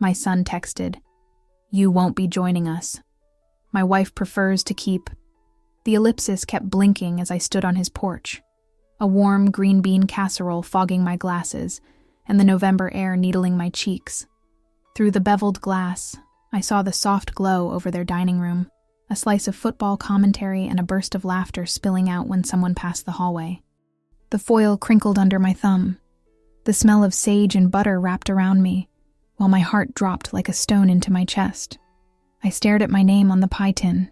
My son texted, "You won't be joining us. My wife prefers to keep." The ellipsis kept blinking as I stood on his porch, a warm green bean casserole fogging my glasses and the November air needling my cheeks. Through the beveled glass, I saw the soft glow over their dining room, a slice of football commentary and a burst of laughter spilling out when someone passed the hallway. The foil crinkled under my thumb. The smell of sage and butter wrapped around me, while my heart dropped like a stone into my chest. I stared at my name on the pie tin.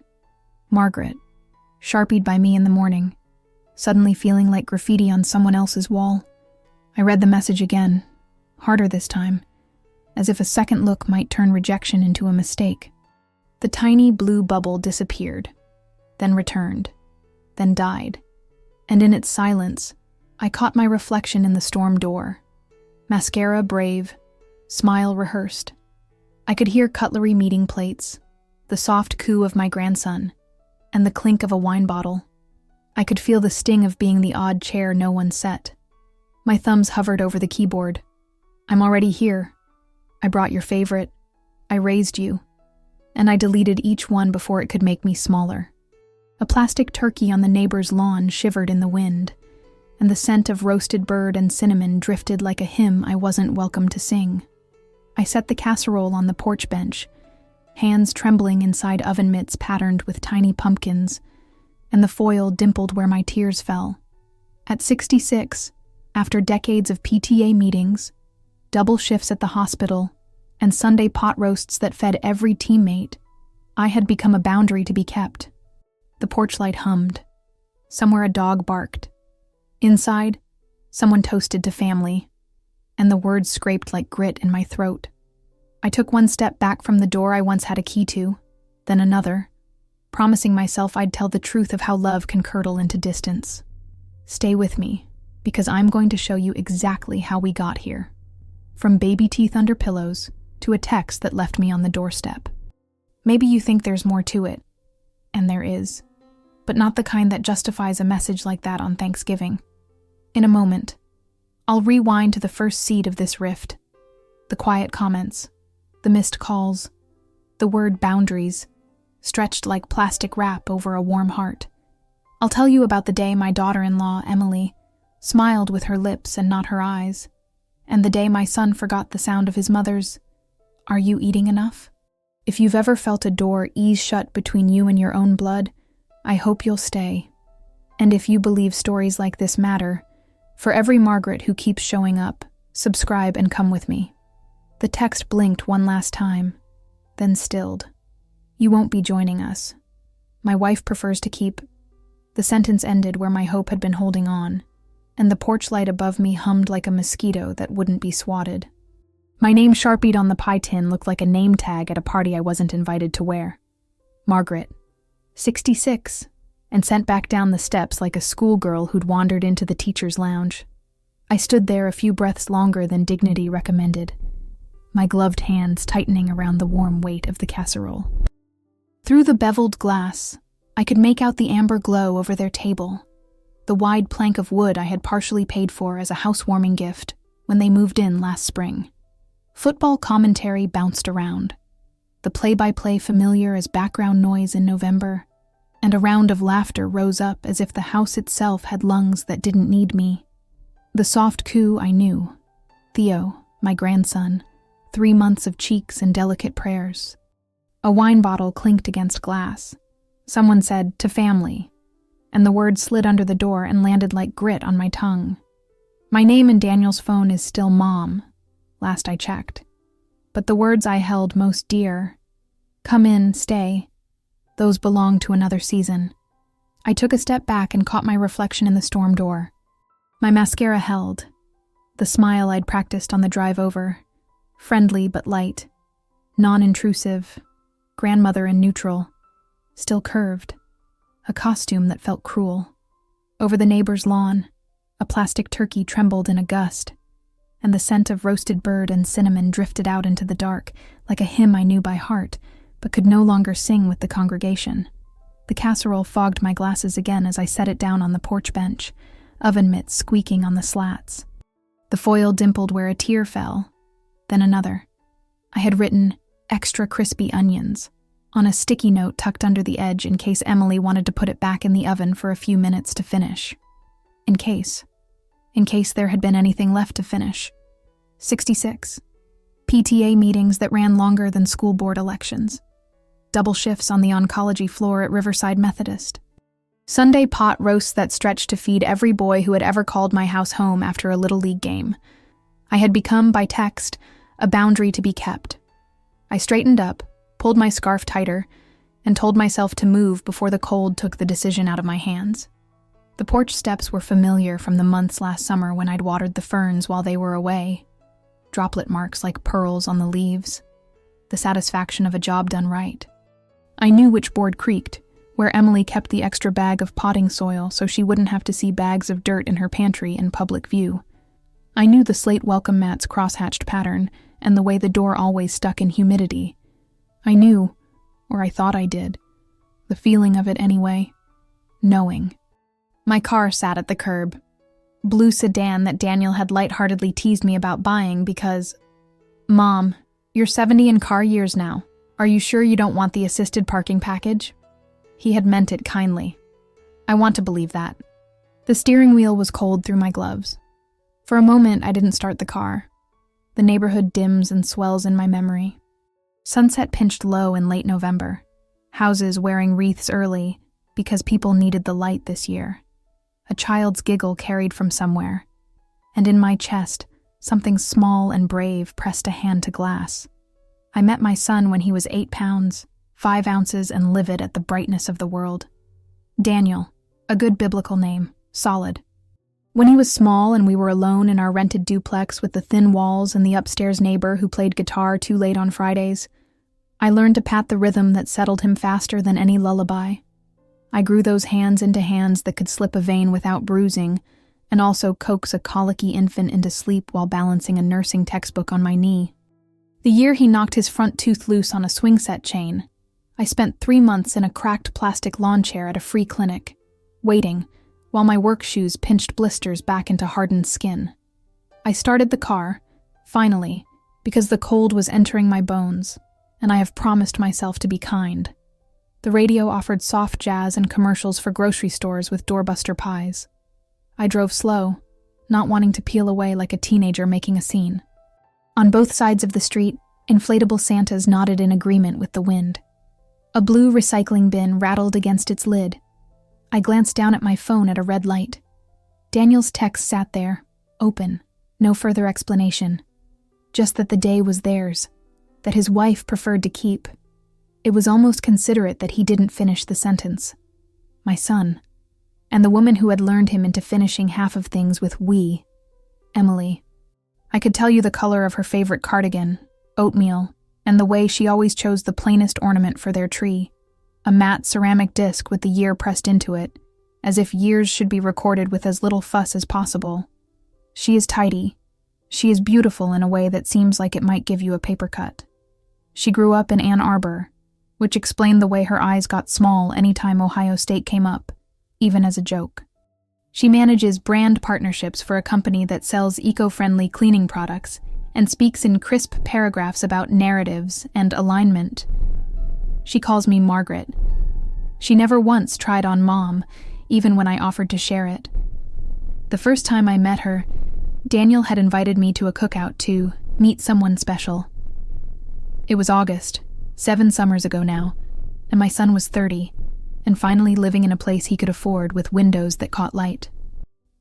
Margaret, sharpied by me in the morning, suddenly feeling like graffiti on someone else's wall. I read the message again, harder this time, as if a second look might turn rejection into a mistake. The tiny blue bubble disappeared, then returned, then died, and in its silence, I caught my reflection in the storm door. Mascara brave, smile rehearsed. I could hear cutlery meeting plates, the soft coo of my grandson, and the clink of a wine bottle. I could feel the sting of being the odd chair no one set. My thumbs hovered over the keyboard. "I'm already here. I brought your favorite. I raised you." And I deleted each one before it could make me smaller. A plastic turkey on the neighbor's lawn shivered in the wind, and the scent of roasted bird and cinnamon drifted like a hymn I wasn't welcome to sing. I set the casserole on the porch bench, hands trembling inside oven mitts patterned with tiny pumpkins, and the foil dimpled where my tears fell. At 66, after decades of PTA meetings, double shifts at the hospital, and Sunday pot roasts that fed every teammate, I had become a boundary to be kept. The porch light hummed. Somewhere a dog barked. Inside, someone toasted to family, and the words scraped like grit in my throat. I took one step back from the door I once had a key to, then another, promising myself I'd tell the truth of how love can curdle into distance. Stay with me, because I'm going to show you exactly how we got here. From baby teeth under pillows to a text that left me on the doorstep. Maybe you think there's more to it, and there is, but not the kind that justifies a message like that on Thanksgiving. In a moment, I'll rewind to the first seed of this rift. The quiet comments, the missed calls, the word boundaries, stretched like plastic wrap over a warm heart. I'll tell you about the day my daughter-in-law, Emily, smiled with her lips and not her eyes, and the day my son forgot the sound of his mother's, "Are you eating enough?" If you've ever felt a door ease shut between you and your own blood, I hope you'll stay. And if you believe stories like this matter, for every Margaret who keeps showing up, subscribe and come with me. The text blinked one last time, then stilled. "You won't be joining us. My wife prefers to keep..." The sentence ended where my hope had been holding on, and the porch light above me hummed like a mosquito that wouldn't be swatted. My name sharpied on the pie tin looked like a name tag at a party I wasn't invited to wear. Margaret, 66, and sent back down the steps like a schoolgirl who'd wandered into the teacher's lounge. I stood there a few breaths longer than dignity recommended, my gloved hands tightening around the warm weight of the casserole. Through the beveled glass, I could make out the amber glow over their table, the wide plank of wood I had partially paid for as a housewarming gift when they moved in last spring. Football commentary bounced around, the play-by-play familiar as background noise in November, and a round of laughter rose up as if the house itself had lungs that didn't need me. The soft coo I knew. Theo, my grandson, 3 months of cheeks and delicate prayers. A wine bottle clinked against glass. Someone said, "To family," and the word slid under the door and landed like grit on my tongue. My name in Daniel's phone is still Mom, last I checked. But the words I held most dear, "Come in, stay," those belonged to another season. I took a step back and caught my reflection in the storm door. My mascara held, the smile I'd practiced on the drive over, friendly but light, non-intrusive, grandmother in neutral, still curved, a costume that felt cruel. Over the neighbor's lawn, a plastic turkey trembled in a gust, and the scent of roasted bird and cinnamon drifted out into the dark like a hymn I knew by heart, but could no longer sing with the congregation. The casserole fogged my glasses again as I set it down on the porch bench, oven mitts squeaking on the slats. The foil dimpled where a tear fell, then another. I had written, "extra crispy onions," on a sticky note tucked under the edge in case Emily wanted to put it back in the oven for a few minutes to finish. In case there had been anything left to finish. 66. PTA meetings that ran longer than school board elections. Double shifts on the oncology floor at Riverside Methodist. Sunday pot roasts that stretched to feed every boy who had ever called my house home after a Little League game. I had become, by text, a boundary to be kept. I straightened up, pulled my scarf tighter, and told myself to move before the cold took the decision out of my hands. The porch steps were familiar from the months last summer when I'd watered the ferns while they were away. Droplet marks like pearls on the leaves. The satisfaction of a job done right. I knew which board creaked, where Emily kept the extra bag of potting soil so she wouldn't have to see bags of dirt in her pantry in public view. I knew the slate welcome mat's crosshatched pattern and the way the door always stuck in humidity. I knew, or I thought I did, the feeling of it anyway. Knowing. My car sat at the curb. Blue sedan that Daniel had lightheartedly teased me about buying because, "Mom, you're 70 in car years now. Are you sure you don't want the assisted parking package?" He had meant it kindly. I want to believe that. The steering wheel was cold through my gloves. For a moment, I didn't start the car. The neighborhood dims and swells in my memory. Sunset pinched low in late November. Houses wearing wreaths early because people needed the light this year. A child's giggle carried from somewhere. And in my chest, something small and brave pressed a hand to glass. I met my son when he was 8 pounds, 5 ounces, and livid at the brightness of the world. Daniel, a good biblical name, solid. When he was small and we were alone in our rented duplex with the thin walls and the upstairs neighbor who played guitar too late on Fridays, I learned to pat the rhythm that settled him faster than any lullaby. I grew those hands into hands that could slip a vein without bruising, and also coax a colicky infant into sleep while balancing a nursing textbook on my knee. The year he knocked his front tooth loose on a swing set chain, I spent 3 months in a cracked plastic lawn chair at a free clinic, waiting, while my work shoes pinched blisters back into hardened skin. I started the car, finally, because the cold was entering my bones, and I have promised myself to be kind. The radio offered soft jazz and commercials for grocery stores with doorbuster pies. I drove slow, not wanting to peel away like a teenager making a scene. On both sides of the street, inflatable Santas nodded in agreement with the wind. A blue recycling bin rattled against its lid. I glanced down at my phone at a red light. Daniel's text sat there, open, no further explanation. Just that the day was theirs, that his wife preferred to keep. It was almost considerate that he didn't finish the sentence. My son, and the woman who had lured him into finishing half of things with "we," Emily. I could tell you the color of her favorite cardigan, oatmeal, and the way she always chose the plainest ornament for their tree, a matte ceramic disc with the year pressed into it, as if years should be recorded with as little fuss as possible. She is tidy. She is beautiful in a way that seems like it might give you a paper cut. She grew up in Ann Arbor, which explained the way her eyes got small anytime Ohio State came up, even as a joke. She manages brand partnerships for a company that sells eco-friendly cleaning products and speaks in crisp paragraphs about narratives and alignment. She calls me Margaret. She never once tried on Mom, even when I offered to share it. The first time I met her, Daniel had invited me to a cookout to meet someone special. It was August, 7 summers ago now, and my son was 30, and finally living in a place he could afford with windows that caught light.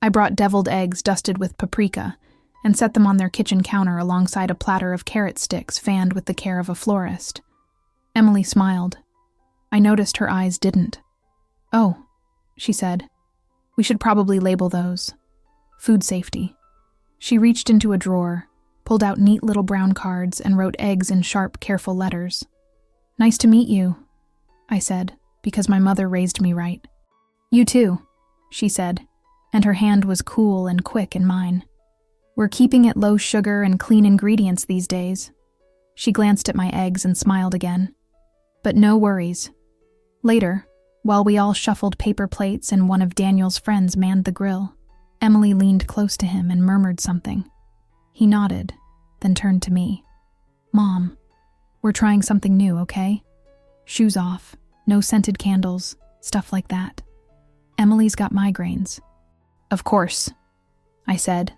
I brought deviled eggs dusted with paprika and set them on their kitchen counter alongside a platter of carrot sticks fanned with the care of a florist. Emily smiled. I noticed her eyes didn't. "Oh," she said. "We should probably label those. Food safety." She reached into a drawer, pulled out neat little brown cards, and wrote eggs in sharp, careful letters. "Nice to meet you," I said, because my mother raised me right. "You too," she said, and her hand was cool and quick in mine. "We're keeping it low sugar and clean ingredients these days." She glanced at my eggs and smiled again. But no worries. Later, while we all shuffled paper plates and one of Daniel's friends manned the grill, Emily leaned close to him and murmured something. He nodded, then turned to me. "Mom, We're trying something new, okay? Shoes off, no scented candles, stuff like that. Emily's got migraines." "Of course," I said,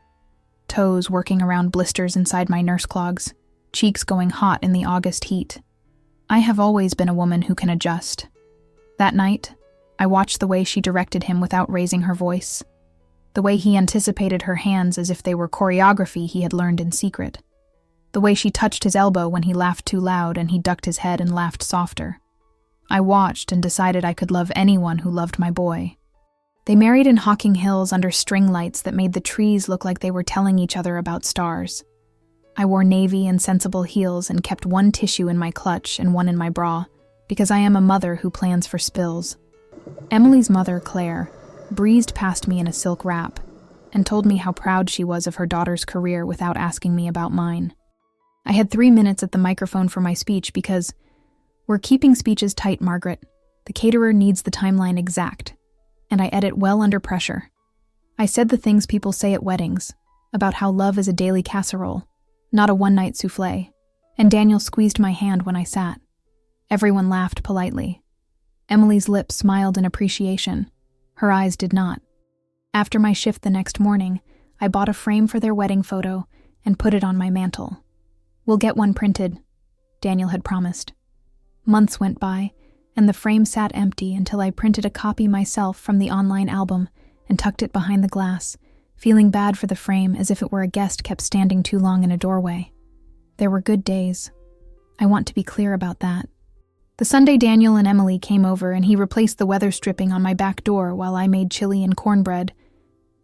toes working around blisters inside my nurse clogs, cheeks going hot in the August heat. I have always been a woman who can adjust. That night, I watched the way she directed him without raising her voice, the way he anticipated her hands as if they were choreography he had learned in secret, the way she touched his elbow when he laughed too loud and he ducked his head and laughed softer. I watched and decided I could love anyone who loved my boy. They married in Hocking Hills under string lights that made the trees look like they were telling each other about stars. I wore navy and sensible heels and kept one tissue in my clutch and one in my bra, because I am a mother who plans for spills. Emily's mother, Claire, breezed past me in a silk wrap and told me how proud she was of her daughter's career without asking me about mine. I had 3 minutes at the microphone for my speech because we're keeping speeches tight, Margaret. The caterer needs the timeline exact, and I edit well under pressure. I said the things people say at weddings, about how love is a daily casserole, not a one-night souffle, and Daniel squeezed my hand when I sat. Everyone laughed politely. Emily's lips smiled in appreciation. Her eyes did not. After my shift the next morning, I bought a frame for their wedding photo and put it on my mantle. "We'll get one printed," Daniel had promised. Months went by, and the frame sat empty until I printed a copy myself from the online album and tucked it behind the glass, feeling bad for the frame as if it were a guest kept standing too long in a doorway. There were good days. I want to be clear about that. The Sunday Daniel and Emily came over and he replaced the weather stripping on my back door while I made chili and cornbread,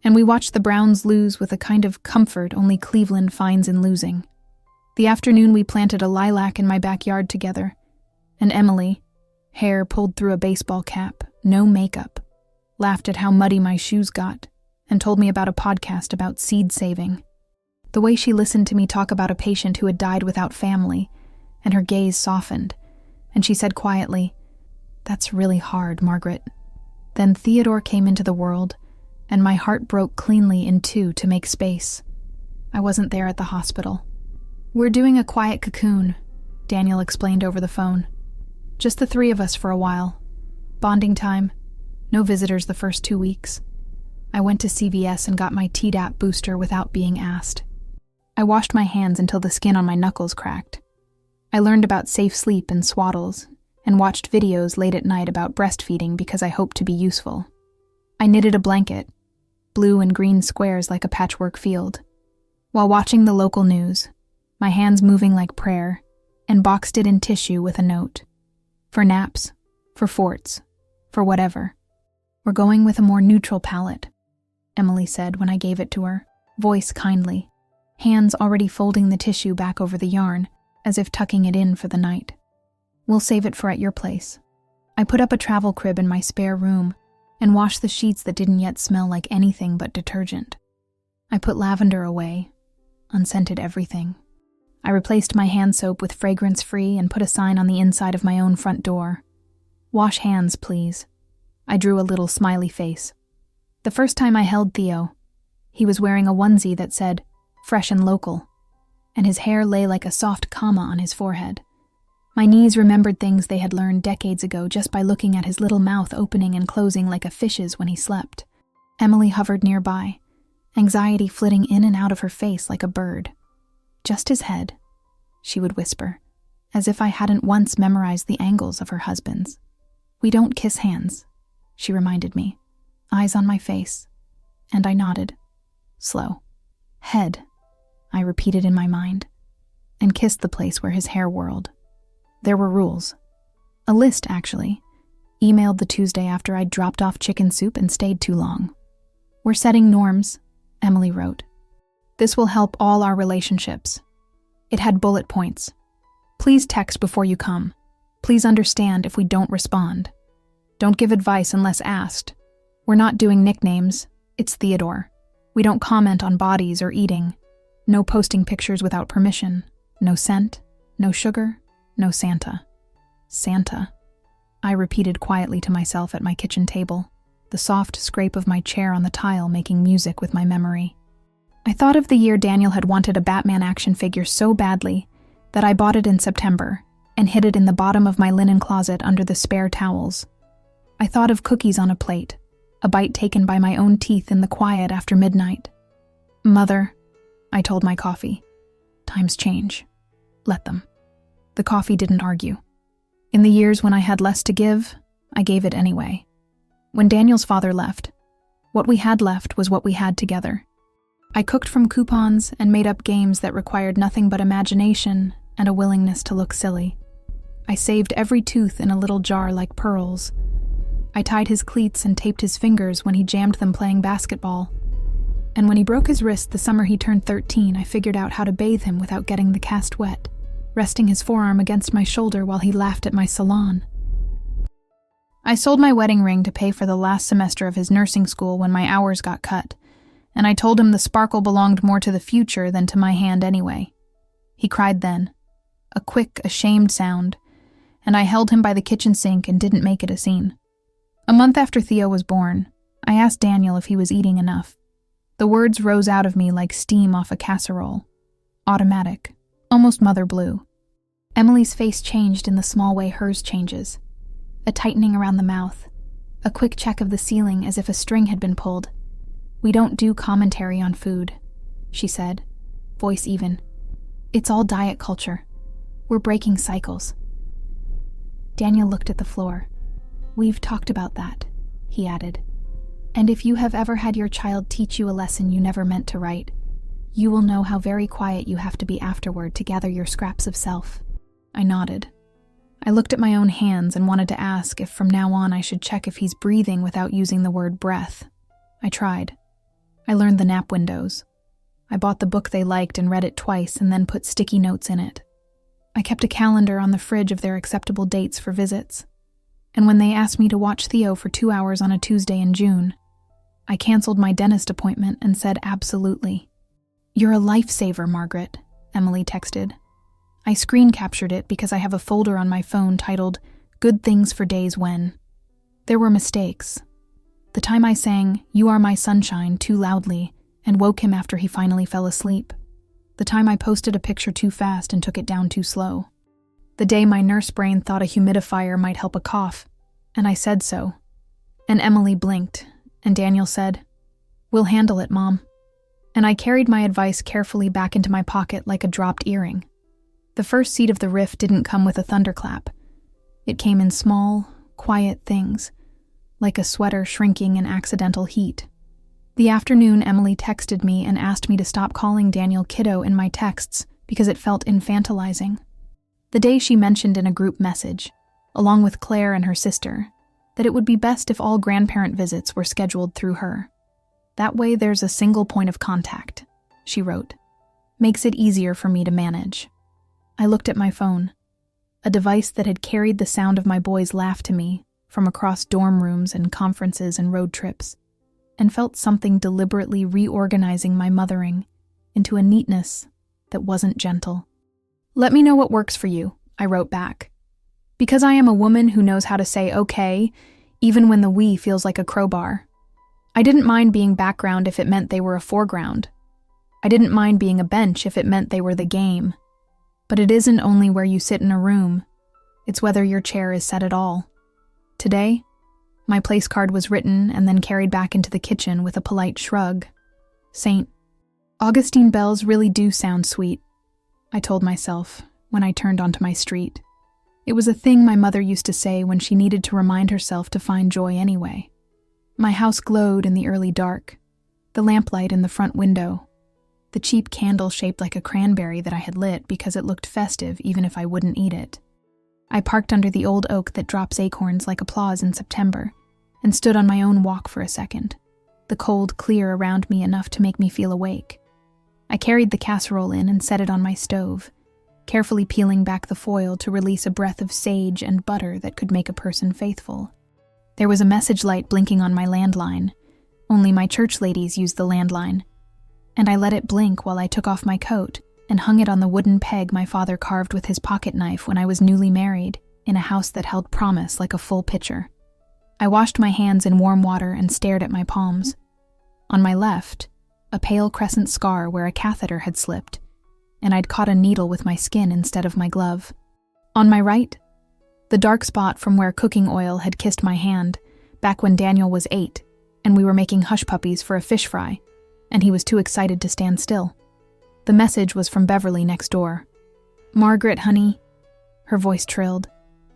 and we watched the Browns lose with a kind of comfort only Cleveland finds in losing. The afternoon we planted a lilac in my backyard together, and Emily, hair pulled through a baseball cap, no makeup, laughed at how muddy my shoes got, and told me about a podcast about seed saving. The way she listened to me talk about a patient who had died without family, and her gaze softened, and she said quietly, "That's really hard, Margaret." Then Theodore came into the world, and my heart broke cleanly in two to make space. I wasn't there at the hospital. "We're doing a quiet cocoon," Daniel explained over the phone. "Just the 3 of us for a while. Bonding time. No visitors the first 2 weeks. I went to CVS and got my Tdap booster without being asked. I washed my hands until the skin on my knuckles cracked. I learned about safe sleep and swaddles, and watched videos late at night about breastfeeding because I hoped to be useful. I knitted a blanket, blue and green squares like a patchwork field, while watching the local news, my hands moving like prayer, and boxed it in tissue with a note. For naps, for forts, for whatever. "We're going with a more neutral palette," Emily said when I gave it to her, voice kindly, hands already folding the tissue back over the yarn, as if tucking it in for the night. "We'll save it for at your place." I put up a travel crib in my spare room and washed the sheets that didn't yet smell like anything but detergent. I put lavender away, unscented everything. I replaced my hand soap with fragrance-free and put a sign on the inside of my own front door. "Wash hands, please." I drew a little smiley face. The first time I held Theo, he was wearing a onesie that said, "Fresh and local," and his hair lay like a soft comma on his forehead. My knees remembered things they had learned decades ago just by looking at his little mouth opening and closing like a fish's when he slept. Emily hovered nearby, anxiety flitting in and out of her face like a bird. "Just his head," she would whisper, as if I hadn't once memorized the angles of her husband's. "We don't kiss hands," she reminded me, eyes on my face, and I nodded. Slow. "Head," I repeated in my mind, and kissed the place where his hair whirled. There were rules. A list, actually, emailed the Tuesday after I'd dropped off chicken soup and stayed too long. "We're setting norms," Emily wrote. "This will help all our relationships." It had bullet points. "Please text before you come. Please understand if we don't respond. Don't give advice unless asked. We're not doing nicknames. It's Theodore. We don't comment on bodies or eating. No posting pictures without permission. No scent. No sugar. No Santa." Santa, I repeated quietly to myself at my kitchen table, the soft scrape of my chair on the tile making music with my memory. I thought of the year Daniel had wanted a Batman action figure so badly that I bought it in September, and hid it in the bottom of my linen closet under the spare towels. I thought of cookies on a plate, a bite taken by my own teeth in the quiet after midnight. "Mother," I told my coffee, "times change. Let them." The coffee didn't argue. In the years when I had less to give, I gave it anyway. When Daniel's father left, what we had left was what we had together. I cooked from coupons and made up games that required nothing but imagination and a willingness to look silly. I saved every tooth in a little jar like pearls. I tied his cleats and taped his fingers when he jammed them playing basketball. And when he broke his wrist the summer he turned 13, I figured out how to bathe him without getting the cast wet, resting his forearm against my shoulder while he laughed at my salon. I sold my wedding ring to pay for the last semester of his nursing school when my hours got cut, and I told him the sparkle belonged more to the future than to my hand anyway. He cried then, a quick, ashamed sound, and I held him by the kitchen sink and didn't make it a scene. A month after Theo was born, I asked Daniel if he was eating enough. The words rose out of me like steam off a casserole. Automatic, almost mother blue. Emily's face changed in the small way hers changes. A tightening around the mouth, a quick check of the ceiling as if a string had been pulled. "We don't do commentary on food," she said, voice even. "It's all diet culture. We're breaking cycles." Daniel looked at the floor. "We've talked about that," he added. "And if you have ever had your child teach you a lesson you never meant to write, you will know how very quiet you have to be afterward to gather your scraps of self." I nodded. I looked at my own hands and wanted to ask if from now on I should check if he's breathing without using the word breath. I tried. I learned the nap windows. I bought the book they liked and read it twice and then put sticky notes in it. I kept a calendar on the fridge of their acceptable dates for visits. And when they asked me to watch Theo for 2 hours on a Tuesday in June, I canceled my dentist appointment and said absolutely. "You're a lifesaver, Margaret," Emily texted. I screen captured it because I have a folder on my phone titled "Good Things for Days When." There were mistakes. The time I sang "You Are My Sunshine" too loudly and woke him after he finally fell asleep. The time I posted a picture too fast and took it down too slow. The day my nurse brain thought a humidifier might help a cough, and I said so. And Emily blinked, and Daniel said, "We'll handle it, Mom." And I carried my advice carefully back into my pocket like a dropped earring. The first seed of the rift didn't come with a thunderclap. It came in small, quiet things, like a sweater shrinking in accidental heat. The afternoon Emily texted me and asked me to stop calling Daniel kiddo in my texts because it felt infantilizing. The day she mentioned in a group message, along with Claire and her sister, that it would be best if all grandparent visits were scheduled through her. "That way there's a single point of contact," she wrote. "Makes it easier for me to manage." I looked at my phone, a device that had carried the sound of my boys' laugh to me from across dorm rooms and conferences and road trips, and felt something deliberately reorganizing my mothering into a neatness that wasn't gentle. "Let me know what works for you," I wrote back. Because I am a woman who knows how to say okay, even when the we feels like a crowbar. I didn't mind being background if it meant they were a foreground. I didn't mind being a bench if it meant they were the game. But it isn't only where you sit in a room, it's whether your chair is set at all. Today, my place card was written and then carried back into the kitchen with a polite shrug. St. Augustine bells really do sound sweet, I told myself when I turned onto my street. It was a thing my mother used to say when she needed to remind herself to find joy anyway. My house glowed in the early dark, the lamplight in the front window, the cheap candle shaped like a cranberry that I had lit because it looked festive even if I wouldn't eat it. I parked under the old oak that drops acorns like applause in September and stood on my own walk for a second, the cold clear around me enough to make me feel awake. I carried the casserole in and set it on my stove, carefully peeling back the foil to release a breath of sage and butter that could make a person faithful. There was a message light blinking on my landline. Only my church ladies used the landline. And I let it blink while I took off my coat and hung it on the wooden peg my father carved with his pocket knife when I was newly married in a house that held promise like a full pitcher. I washed my hands in warm water and stared at my palms. On my left, a pale crescent scar where a catheter had slipped, and I'd caught a needle with my skin instead of my glove. On my right, the dark spot from where cooking oil had kissed my hand back when Daniel was 8 and we were making hush puppies for a fish fry, and he was too excited to stand still. The message was from Beverly next door. "Margaret, honey," her voice trilled,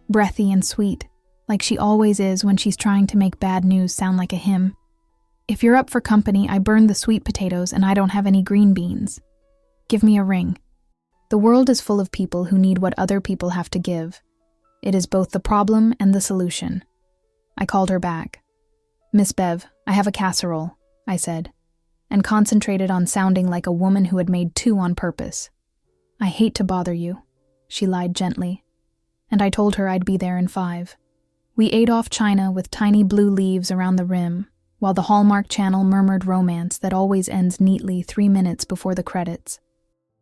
breathy and sweet, like she always is when she's trying to make bad news sound like a hymn. "If you're up for company, I burned the sweet potatoes and I don't have any green beans. Give me a ring." The world is full of people who need what other people have to give. It is both the problem and the solution. I called her back. "Miss Bev, I have a casserole," I said, and concentrated on sounding like a woman who had made 2 on purpose. "I hate to bother you," she lied gently, and I told her I'd be there in 5. We ate off china with tiny blue leaves around the rim, while the Hallmark Channel murmured romance that always ends neatly 3 minutes before the credits.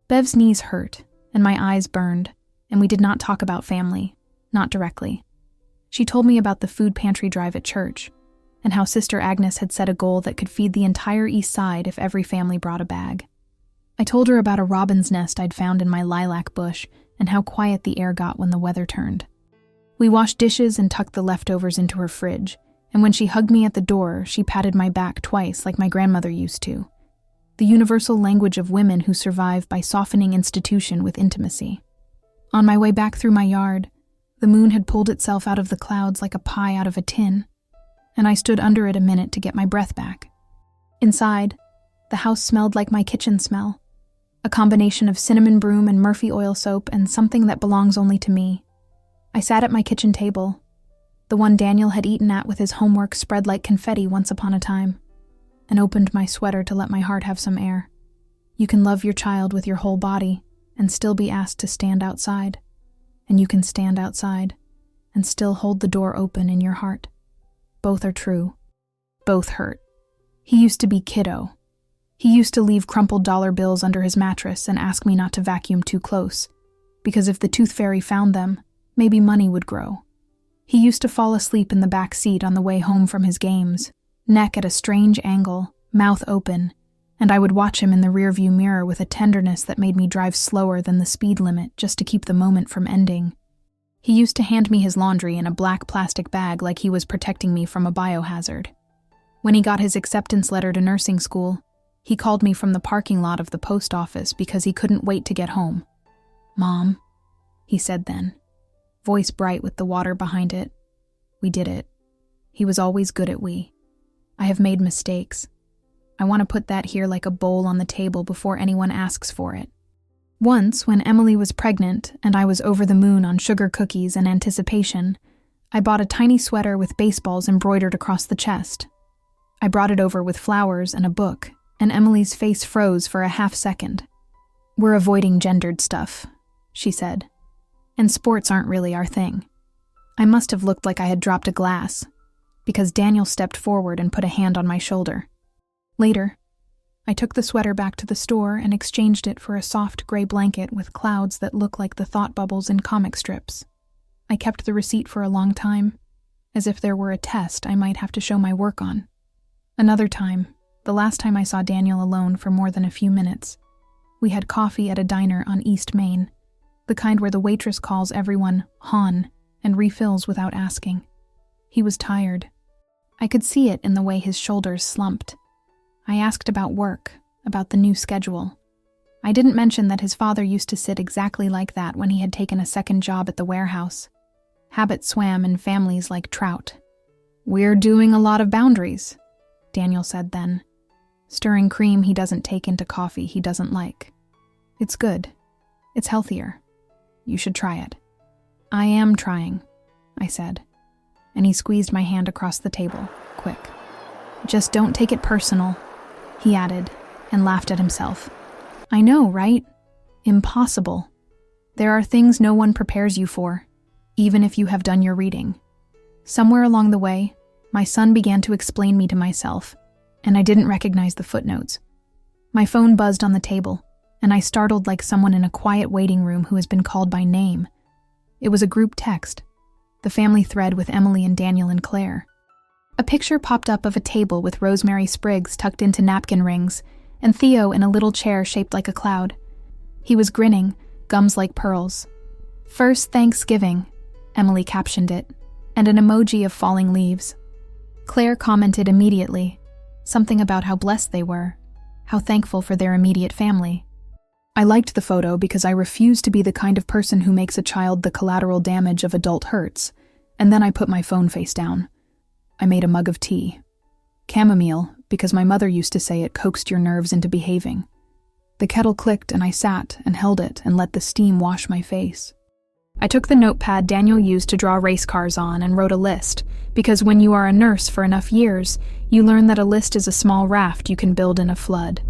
Bev's knees hurt, and my eyes burned, and we did not talk about family, not directly. She told me about the food pantry drive at church, and how Sister Agnes had set a goal that could feed the entire East Side if every family brought a bag. I told her about a robin's nest I'd found in my lilac bush and how quiet the air got when the weather turned. We washed dishes and tucked the leftovers into her fridge, and when she hugged me at the door, she patted my back twice like my grandmother used to. The universal language of women who survive by softening institution with intimacy. On my way back through my yard, the moon had pulled itself out of the clouds like a pie out of a tin, and I stood under it a minute to get my breath back. Inside, the house smelled like my kitchen smell, a combination of cinnamon broom and Murphy oil soap and something that belongs only to me. I sat at my kitchen table, the one Daniel had eaten at with his homework spread like confetti once upon a time, and opened my sweater to let my heart have some air. You can love your child with your whole body and still be asked to stand outside, and you can stand outside and still hold the door open in your heart. Both are true. Both hurt. He used to be kiddo. He used to leave crumpled dollar bills under his mattress and ask me not to vacuum too close, because if the tooth fairy found them, maybe money would grow. He used to fall asleep in the back seat on the way home from his games, neck at a strange angle, mouth open, and I would watch him in the rearview mirror with a tenderness that made me drive slower than the speed limit just to keep the moment from ending. He used to hand me his laundry in a black plastic bag like he was protecting me from a biohazard. When he got his acceptance letter to nursing school, he called me from the parking lot of the post office because he couldn't wait to get home. "Mom," he said then, voice bright with the water behind it. "We did it. He was always good at we. I have made mistakes. I want to put that here like a bowl on the table before anyone asks for it." Once, when Emily was pregnant and I was over the moon on sugar cookies and anticipation, I bought a tiny sweater with baseballs embroidered across the chest. I brought it over with flowers and a book, and Emily's face froze for a half second. "We're avoiding gendered stuff," she said, "and sports aren't really our thing." I must have looked like I had dropped a glass, because Daniel stepped forward and put a hand on my shoulder. Later, I took the sweater back to the store and exchanged it for a soft gray blanket with clouds that look like the thought bubbles in comic strips. I kept the receipt for a long time, as if there were a test I might have to show my work on. Another time, the last time I saw Daniel alone for more than a few minutes, we had coffee at a diner on East Main, the kind where the waitress calls everyone "hon" and refills without asking. He was tired. I could see it in the way his shoulders slumped. I asked about work, about the new schedule. I didn't mention that his father used to sit exactly like that when he had taken a second job at the warehouse. Habit swam in families like trout. "We're doing a lot of boundaries," Daniel said then, stirring cream he doesn't take into coffee he doesn't like. "It's good. It's healthier. You should try it." "I am trying," I said, and he squeezed my hand across the table, quick. "Just don't take it personal," he added, and laughed at himself. "I know, right? Impossible. There are things no one prepares you for, even if you have done your reading." Somewhere along the way, my son began to explain me to myself, and I didn't recognize the footnotes. My phone buzzed on the table, and I startled like someone in a quiet waiting room who has been called by name. It was a group text, the family thread with Emily and Daniel and Claire. A picture popped up of a table with rosemary sprigs tucked into napkin rings, and Theo in a little chair shaped like a cloud. He was grinning, gums like pearls. First Thanksgiving, Emily captioned it, and an emoji of falling leaves. Claire commented immediately, something about how blessed they were, how thankful for their immediate family. I liked the photo because I refuse to be the kind of person who makes a child the collateral damage of adult hurts, and then I put my phone face down. I made a mug of tea. Chamomile, because my mother used to say it coaxed your nerves into behaving. The kettle clicked and I sat and held it and let the steam wash my face. I took the notepad Daniel used to draw race cars on and wrote a list, because when you are a nurse for enough years, you learn that a list is a small raft you can build in a flood.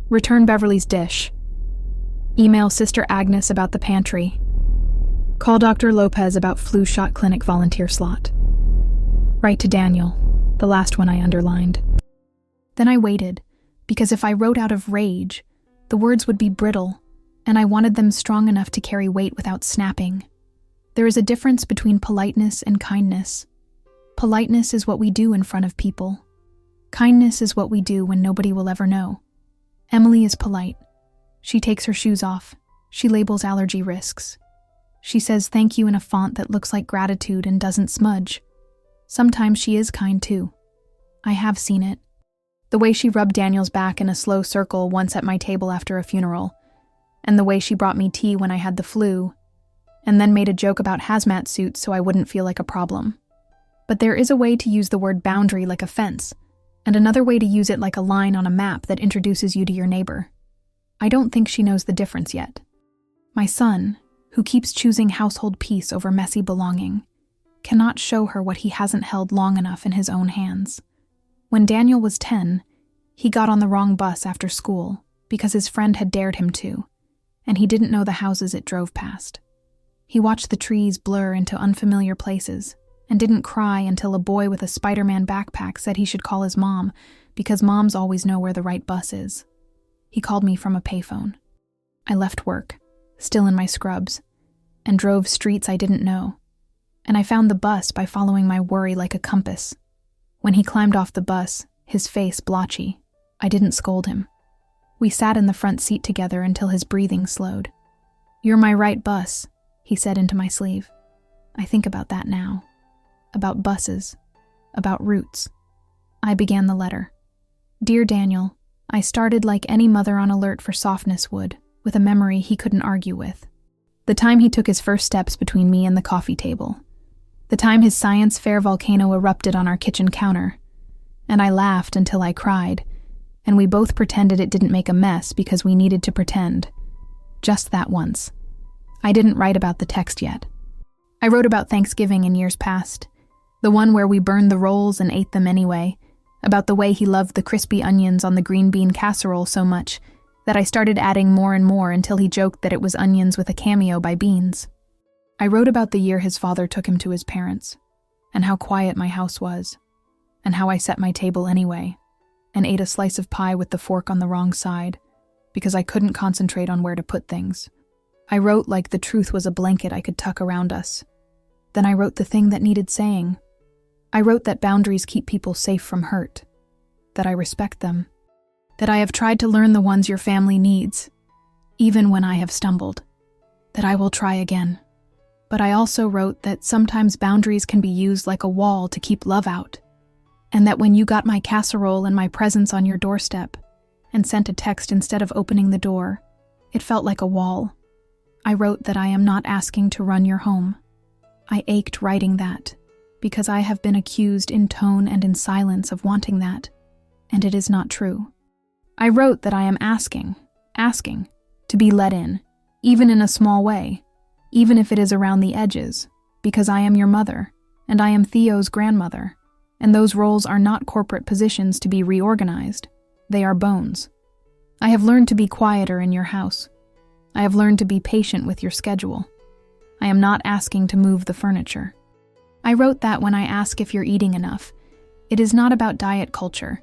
Return Beverly's dish. Email Sister Agnes about the pantry. Call Dr. Lopez about flu shot clinic volunteer slot. Write to Daniel, the last one I underlined. Then I waited, because if I wrote out of rage, the words would be brittle, and I wanted them strong enough to carry weight without snapping. There is a difference between politeness and kindness. Politeness is what we do in front of people. Kindness is what we do when nobody will ever know. Emily is polite. She takes her shoes off. She labels allergy risks. She says thank you in a font that looks like gratitude and doesn't smudge. Sometimes she is kind too. I have seen it. The way she rubbed Daniel's back in a slow circle once at my table after a funeral, and the way she brought me tea when I had the flu, and then made a joke about hazmat suits so I wouldn't feel like a problem. But there is a way to use the word boundary like a fence, and another way to use it like a line on a map that introduces you to your neighbor. I don't think she knows the difference yet. My son, who keeps choosing household peace over messy belonging, cannot show her what he hasn't held long enough in his own hands. When Daniel was 10, he got on the wrong bus after school because his friend had dared him to, and he didn't know the houses it drove past. He watched the trees blur into unfamiliar places and didn't cry until a boy with a Spider-Man backpack said he should call his mom because moms always know where the right bus is. He called me from a payphone. I left work, still in my scrubs, and drove streets I didn't know. And I found the bus by following my worry like a compass. When he climbed off the bus, his face blotchy, I didn't scold him. We sat in the front seat together until his breathing slowed. "You're my right bus," he said into my sleeve. I think about that now. About buses. About routes. I began the letter. Dear Daniel, I started like any mother on alert for softness would, with a memory he couldn't argue with. The time he took his first steps between me and the coffee table. The time his science fair volcano erupted on our kitchen counter. And I laughed until I cried, and we both pretended it didn't make a mess because we needed to pretend. Just that once. I didn't write about the text yet. I wrote about Thanksgiving in years past, the one where we burned the rolls and ate them anyway, about the way he loved the crispy onions on the green bean casserole so much that I started adding more and more until he joked that it was onions with a cameo by beans. I wrote about the year his father took him to his parents, and how quiet my house was, and how I set my table anyway, and ate a slice of pie with the fork on the wrong side, because I couldn't concentrate on where to put things. I wrote like the truth was a blanket I could tuck around us. Then I wrote the thing that needed saying. I wrote that boundaries keep people safe from hurt, that I respect them, that I have tried to learn the ones your family needs, even when I have stumbled, that I will try again. But I also wrote that sometimes boundaries can be used like a wall to keep love out, and that when you got my casserole and my presents on your doorstep and sent a text instead of opening the door, it felt like a wall. I wrote that I am not asking to run your home. I ached writing that, because I have been accused in tone and in silence of wanting that, and it is not true. I wrote that I am asking, to be let in, even in a small way, even if it is around the edges, because I am your mother, and I am Theo's grandmother, and those roles are not corporate positions to be reorganized. They are bones. I have learned to be quieter in your house. I have learned to be patient with your schedule. I am not asking to move the furniture. I wrote that when I ask if you're eating enough. It is not about diet culture.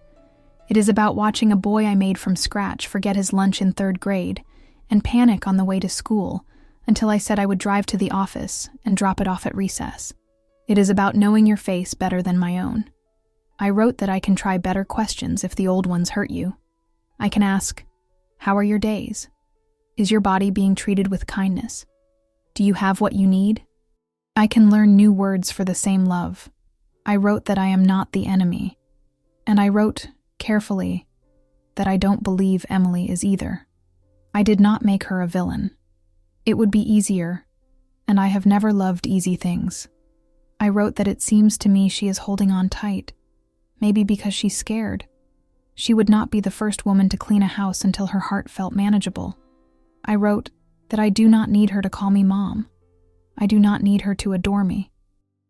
It is about watching a boy I made from scratch forget his lunch in 3rd grade and panic on the way to school until I said I would drive to the office and drop it off at recess. It is about knowing your face better than my own. I wrote that I can try better questions if the old ones hurt you. I can ask, how are your days? Is your body being treated with kindness? Do you have what you need? I can learn new words for the same love. I wrote that I am not the enemy. And I wrote, carefully, that I don't believe Emily is either. I did not make her a villain. It would be easier, and I have never loved easy things. I wrote that it seems to me she is holding on tight, maybe because she's scared. She would not be the first woman to clean a house until her heart felt manageable. I wrote that I do not need her to call me Mom. I do not need her to adore me.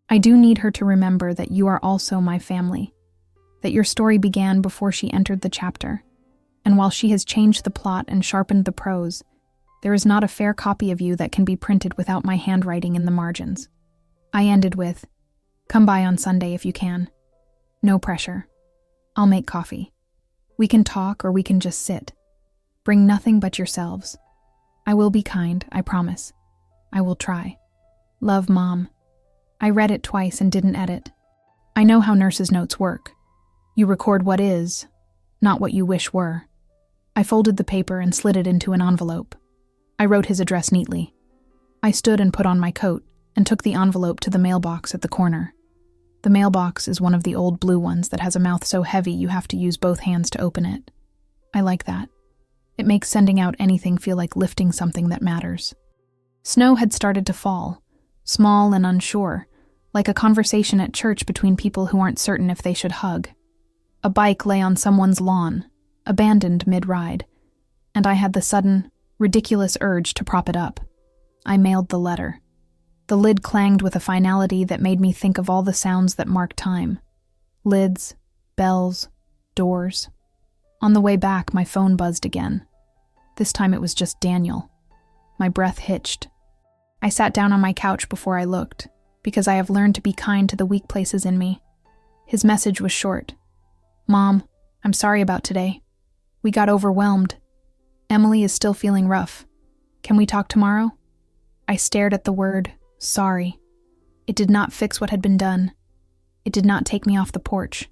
I do need her to remember that you are also my family, that your story began before she entered the chapter, and while she has changed the plot and sharpened the prose, there is not a fair copy of you that can be printed without my handwriting in the margins. I ended with, come by on Sunday if you can. No pressure. I'll make coffee. We can talk or we can just sit. Bring nothing but yourselves. I will be kind, I promise. I will try. Love, Mom. I read it twice and didn't edit. I know how nurses' notes work. You record what is, not what you wish were. I folded the paper and slid it into an envelope. I wrote his address neatly. I stood and put on my coat and took the envelope to the mailbox at the corner. The mailbox is one of the old blue ones that has a mouth so heavy you have to use both hands to open it. I like that. It makes sending out anything feel like lifting something that matters. Snow had started to fall, small and unsure, like a conversation at church between people who aren't certain if they should hug. A bike lay on someone's lawn, abandoned mid-ride, and I had the sudden, ridiculous urge to prop it up. I mailed the letter. The lid clanged with a finality that made me think of all the sounds that mark time. Lids, bells, doors. On the way back, my phone buzzed again. This time it was just Daniel. My breath hitched. I sat down on my couch before I looked, because I have learned to be kind to the weak places in me. His message was short. Mom, I'm sorry about today. We got overwhelmed. Emily is still feeling rough. Can we talk tomorrow? I stared at the word, sorry. It did not fix what had been done. It did not take me off the porch.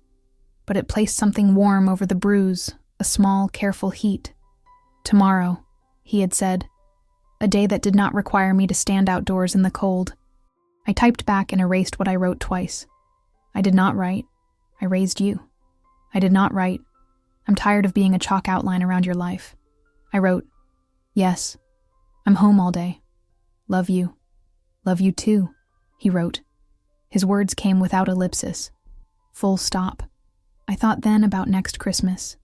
But it placed something warm over the bruise, a small, careful heat. Tomorrow, he had said. A day that did not require me to stand outdoors in the cold. I typed back and erased what I wrote twice. I did not write. I raised you. I did not write. I'm tired of being a chalk outline around your life. I wrote, yes, I'm home all day. Love you. Love you too, he wrote. His words came without ellipsis. Full stop. I thought then about next Christmas,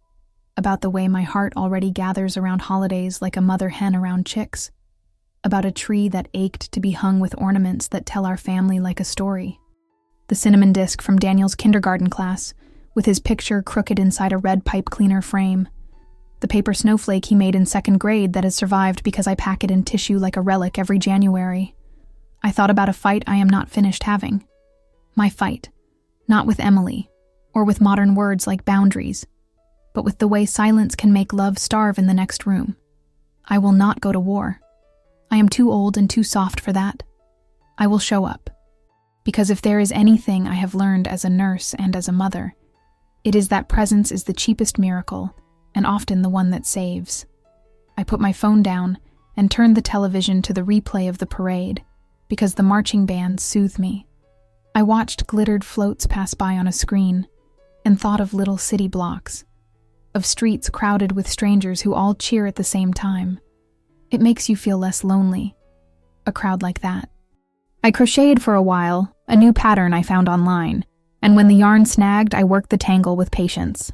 about the way my heart already gathers around holidays like a mother hen around chicks, about a tree that ached to be hung with ornaments that tell our family like a story. The cinnamon disc from Daniel's kindergarten class, with his picture crooked inside a red pipe cleaner frame. The paper snowflake he made in second grade that has survived because I pack it in tissue like a relic every January. I thought about a fight I am not finished having. My fight, not with Emily, or with modern words like boundaries, but with the way silence can make love starve in the next room. I will not go to war. I am too old and too soft for that. I will show up. Because if there is anything I have learned as a nurse and as a mother, it is that presence is the cheapest miracle, and often the one that saves. I put my phone down and turned the television to the replay of the parade, because the marching bands soothed me. I watched glittered floats pass by on a screen, and thought of little city blocks, of streets crowded with strangers who all cheer at the same time. It makes you feel less lonely, a crowd like that. I crocheted for a while, a new pattern I found online, and when the yarn snagged, I worked the tangle with patience.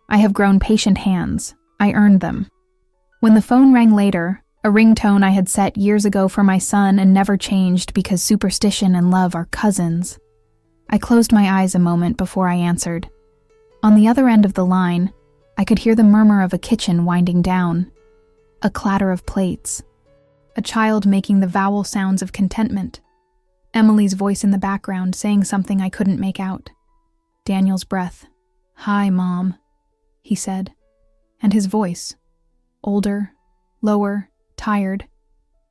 I have grown patient hands. I earned them. When the phone rang later, a ringtone I had set years ago for my son and never changed because superstition and love are cousins, I closed my eyes a moment before I answered. On the other end of the line, I could hear the murmur of a kitchen winding down, a clatter of plates, a child making the vowel sounds of contentment, Emily's voice in the background saying something I couldn't make out, Daniel's breath. "Hi, Mom," he said, and his voice, older, lower, tired,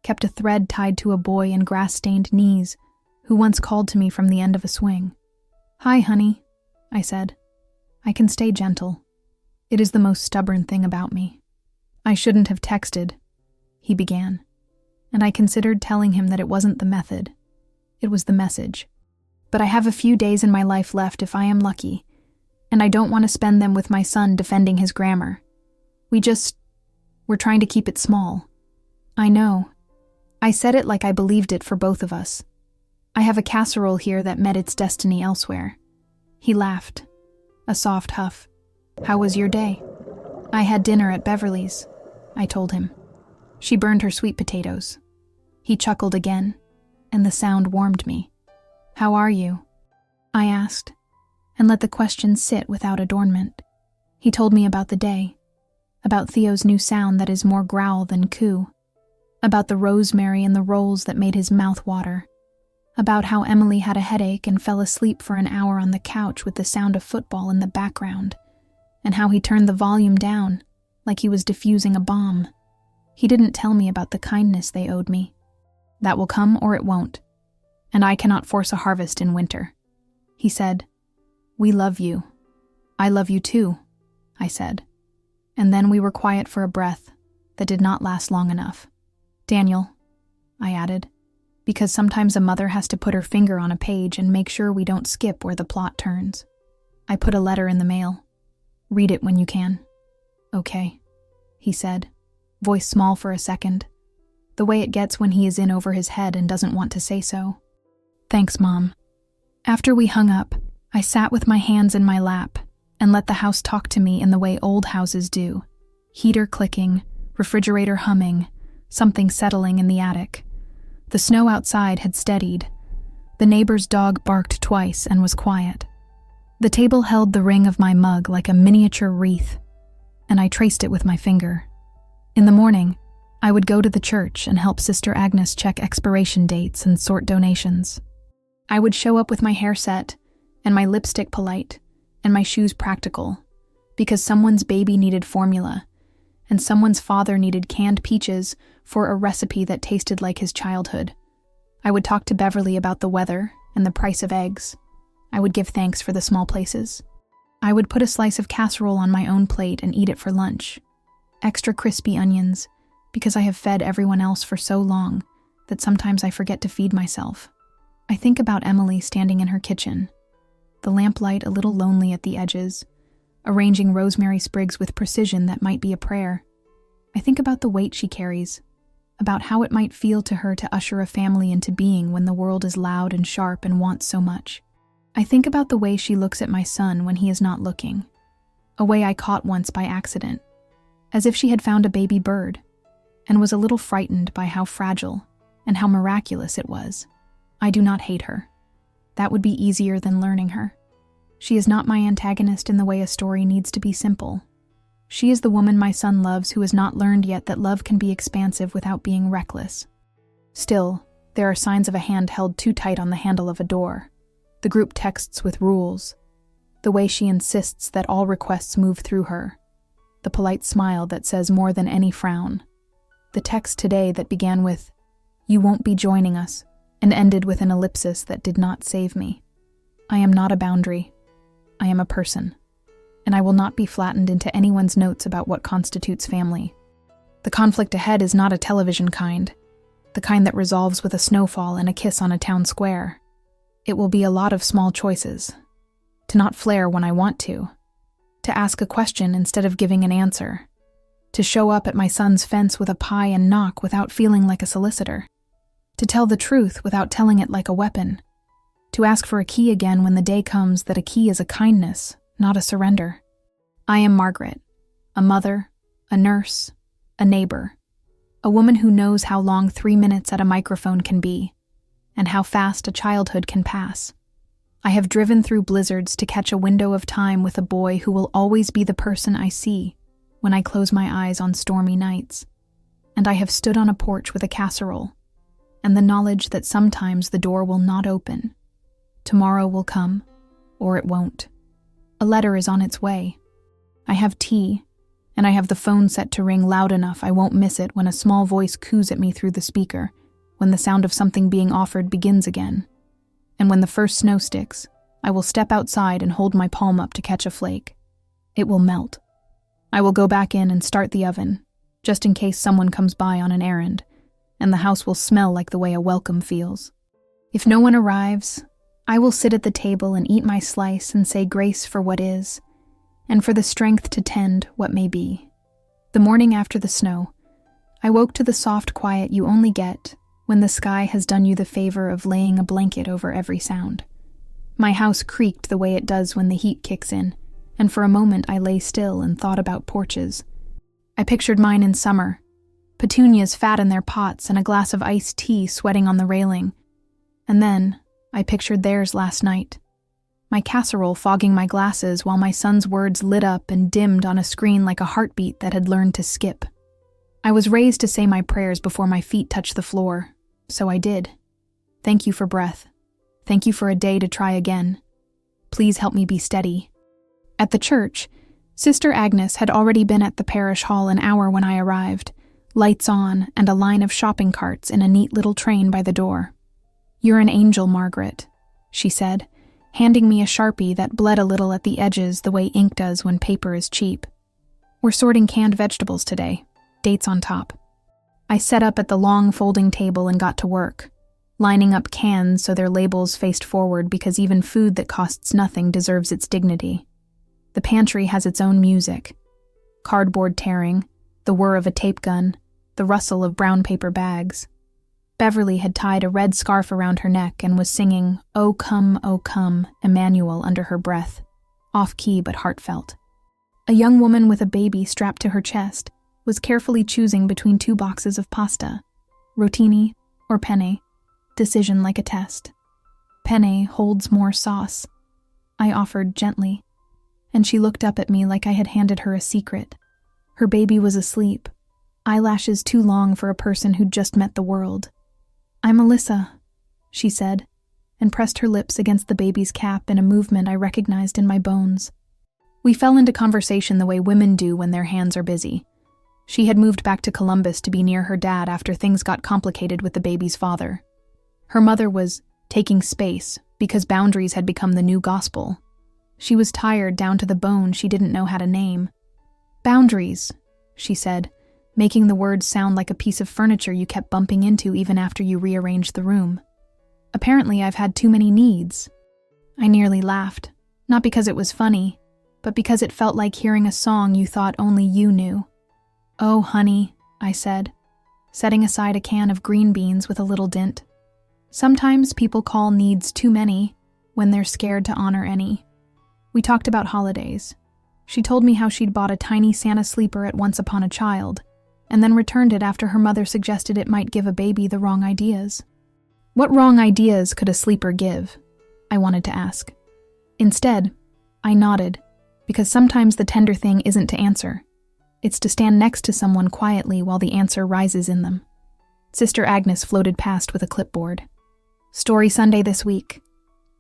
kept a thread tied to a boy in grass-stained knees who once called to me from the end of a swing. "Hi, honey," I said. I can stay gentle. It is the most stubborn thing about me. "I shouldn't have texted," he began. and I considered telling him that it wasn't the method. It was the message. But I have a few days in my life left if I am lucky, and I don't want to spend them with my son defending his grammar. We're trying to keep it small. I know. I said it like I believed it for both of us. I have a casserole here that met its destiny elsewhere. He laughed. A soft huff. How was your day? I had dinner at Beverly's, I told him. She burned her sweet potatoes. He chuckled again, and the sound warmed me. How are you? I asked, and let the question sit without adornment. He told me about the day, about Theo's new sound that is more growl than coo, about the rosemary and the rolls that made his mouth water, about how Emily had a headache and fell asleep for an hour on the couch with the sound of football in the background, and how he turned the volume down, like he was defusing a bomb. He didn't tell me about the kindness they owed me. That will come or it won't, and I cannot force a harvest in winter. He said, We love you. I love you too, I said. And then we were quiet for a breath that did not last long enough. Daniel, I added, because sometimes a mother has to put her finger on a page and make sure we don't skip where the plot turns. I put a letter in the mail. Read it when you can. Okay, he said, voice small for a second, the way it gets when he is in over his head and doesn't want to say so. Thanks, Mom. After we hung up, I sat with my hands in my lap and let the house talk to me in the way old houses do. Heater clicking, refrigerator humming, something settling in the attic. The snow outside had steadied. The neighbor's dog barked twice and was quiet. The table held the ring of my mug like a miniature wreath, and I traced it with my finger. In the morning, I would go to the church and help Sister Agnes check expiration dates and sort donations. I would show up with my hair set, and my lipstick polite, and my shoes practical, because someone's baby needed formula, and someone's father needed canned peaches for a recipe that tasted like his childhood. I would talk to Beverly about the weather and the price of eggs. I would give thanks for the small places. I would put a slice of casserole on my own plate and eat it for lunch. Extra crispy onions, because I have fed everyone else for so long that sometimes I forget to feed myself. I think about Emily standing in her kitchen, the lamplight a little lonely at the edges, arranging rosemary sprigs with precision that might be a prayer. I think about the weight she carries, about how it might feel to her to usher a family into being when the world is loud and sharp and wants so much. I think about the way she looks at my son when he is not looking, a way I caught once by accident, as if she had found a baby bird, and was a little frightened by how fragile and how miraculous it was. I do not hate her. That would be easier than learning her. She is not my antagonist in the way a story needs to be simple. She is the woman my son loves who has not learned yet that love can be expansive without being reckless. Still, there are signs of a hand held too tight on the handle of a door, the group texts with rules, the way she insists that all requests move through her, the polite smile that says more than any frown, the text today that began with, "You won't be joining us," and ended with an ellipsis that did not save me. I am not a boundary. I am a person, and I will not be flattened into anyone's notes about what constitutes family. The conflict ahead is not a television kind, the kind that resolves with a snowfall and a kiss on a town square. It will be a lot of small choices. To not flare when I want to ask a question instead of giving an answer, to show up at my son's fence with a pie and knock without feeling like a solicitor, to tell the truth without telling it like a weapon, to ask for a key again when the day comes that a key is a kindness, not a surrender. I am Margaret, a mother, a nurse, a neighbor, a woman who knows how long 3 minutes at a microphone can be, and how fast a childhood can pass. I have driven through blizzards to catch a window of time with a boy who will always be the person I see when I close my eyes on stormy nights. And I have stood on a porch with a casserole, and the knowledge that sometimes the door will not open. Tomorrow will come, or it won't. A letter is on its way. I have tea, and I have the phone set to ring loud enough I won't miss it when a small voice coos at me through the speaker, when the sound of something being offered begins again. And when the first snow sticks, I will step outside and hold my palm up to catch a flake. It will melt. I will go back in and start the oven, just in case someone comes by on an errand, and the house will smell like the way a welcome feels. If no one arrives, I will sit at the table and eat my slice and say grace for what is, and for the strength to tend what may be. The morning after the snow, I woke to the soft quiet you only get when the sky has done you the favor of laying a blanket over every sound. My house creaked the way it does when the heat kicks in, and for a moment I lay still and thought about porches. I pictured mine in summer, petunias fat in their pots and a glass of iced tea sweating on the railing. And then I pictured theirs last night. My casserole fogging my glasses while my son's words lit up and dimmed on a screen like a heartbeat that had learned to skip. I was raised to say my prayers before my feet touched the floor, so I did. Thank you for breath. Thank you for a day to try again. Please help me be steady. At the church, Sister Agnes had already been at the parish hall an hour when I arrived, lights on and a line of shopping carts in a neat little train by the door. "You're an angel, Margaret," she said, handing me a Sharpie that bled a little at the edges the way ink does when paper is cheap. "We're sorting canned vegetables today, dates on top." I set up at the long folding table and got to work, lining up cans so their labels faced forward because even food that costs nothing deserves its dignity. The pantry has its own music. Cardboard tearing, the whir of a tape gun, the rustle of brown paper bags. Beverly had tied a red scarf around her neck and was singing "O Come, Emmanuel" under her breath, off-key but heartfelt. A young woman with a baby strapped to her chest was carefully choosing between 2 boxes of pasta, rotini or penne, decision like a test. "Penne holds more sauce," I offered gently, and she looked up at me like I had handed her a secret. Her baby was asleep, eyelashes too long for a person who'd just met the world. "I'm Alyssa," she said, and pressed her lips against the baby's cap in a movement I recognized in my bones. We fell into conversation the way women do when their hands are busy. She had moved back to Columbus to be near her dad after things got complicated with the baby's father. Her mother was taking space because boundaries had become the new gospel. She was tired down to the bone she didn't know how to name. "Boundaries," she said, making the words sound like a piece of furniture you kept bumping into even after you rearranged the room. "Apparently I've had too many needs." I nearly laughed, not because it was funny, but because it felt like hearing a song you thought only you knew. "Oh, honey," I said, setting aside a can of green beans with a little dint. "Sometimes people call needs too many when they're scared to honor any." We talked about holidays. She told me how she'd bought a tiny Santa sleeper at Once Upon a Child, and then returned it after her mother suggested it might give a baby the wrong ideas. What wrong ideas could a sleeper give? I wanted to ask. Instead, I nodded, because sometimes the tender thing isn't to answer. It's to stand next to someone quietly while the answer rises in them. Sister Agnes floated past with a clipboard. "Story Sunday this week,"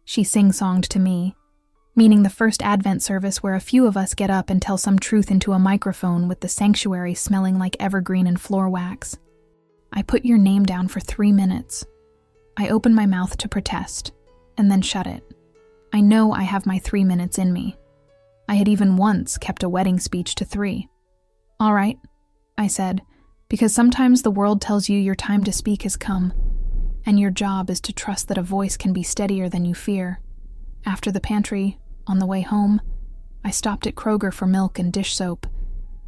she sing-songed to me, meaning the first Advent service where a few of us get up and tell some truth into a microphone with the sanctuary smelling like evergreen and floor wax. I put your name down for 3 minutes. I opened my mouth to protest, and then shut it. I know I have my 3 minutes in me. I had even once kept a wedding speech to 3. "All right," I said, because sometimes the world tells you your time to speak has come, and your job is to trust that a voice can be steadier than you fear. After the pantry, on the way home, I stopped at Kroger for milk and dish soap,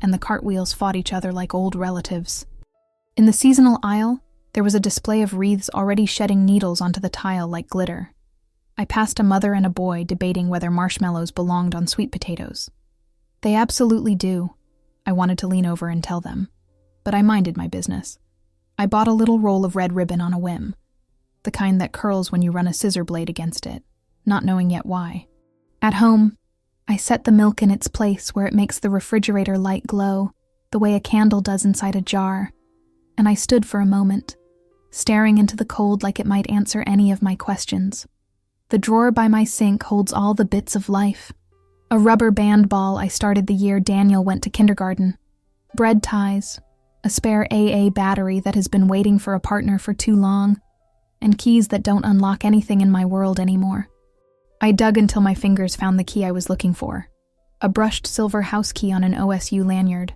and the cartwheels fought each other like old relatives. In the seasonal aisle, there was a display of wreaths already shedding needles onto the tile like glitter. I passed a mother and a boy debating whether marshmallows belonged on sweet potatoes. They absolutely do. I wanted to lean over and tell them, but I minded my business. I bought a little roll of red ribbon on a whim, the kind that curls when you run a scissor blade against it, not knowing yet why. At home, I set the milk in its place where it makes the refrigerator light glow, the way a candle does inside a jar, and I stood for a moment, staring into the cold like it might answer any of my questions. The drawer by my sink holds all the bits of life. A rubber band ball I started the year Daniel went to kindergarten, bread ties, a spare AA battery that has been waiting for a partner for too long, and keys that don't unlock anything in my world anymore. I dug until my fingers found the key I was looking for, a brushed silver house key on an OSU lanyard,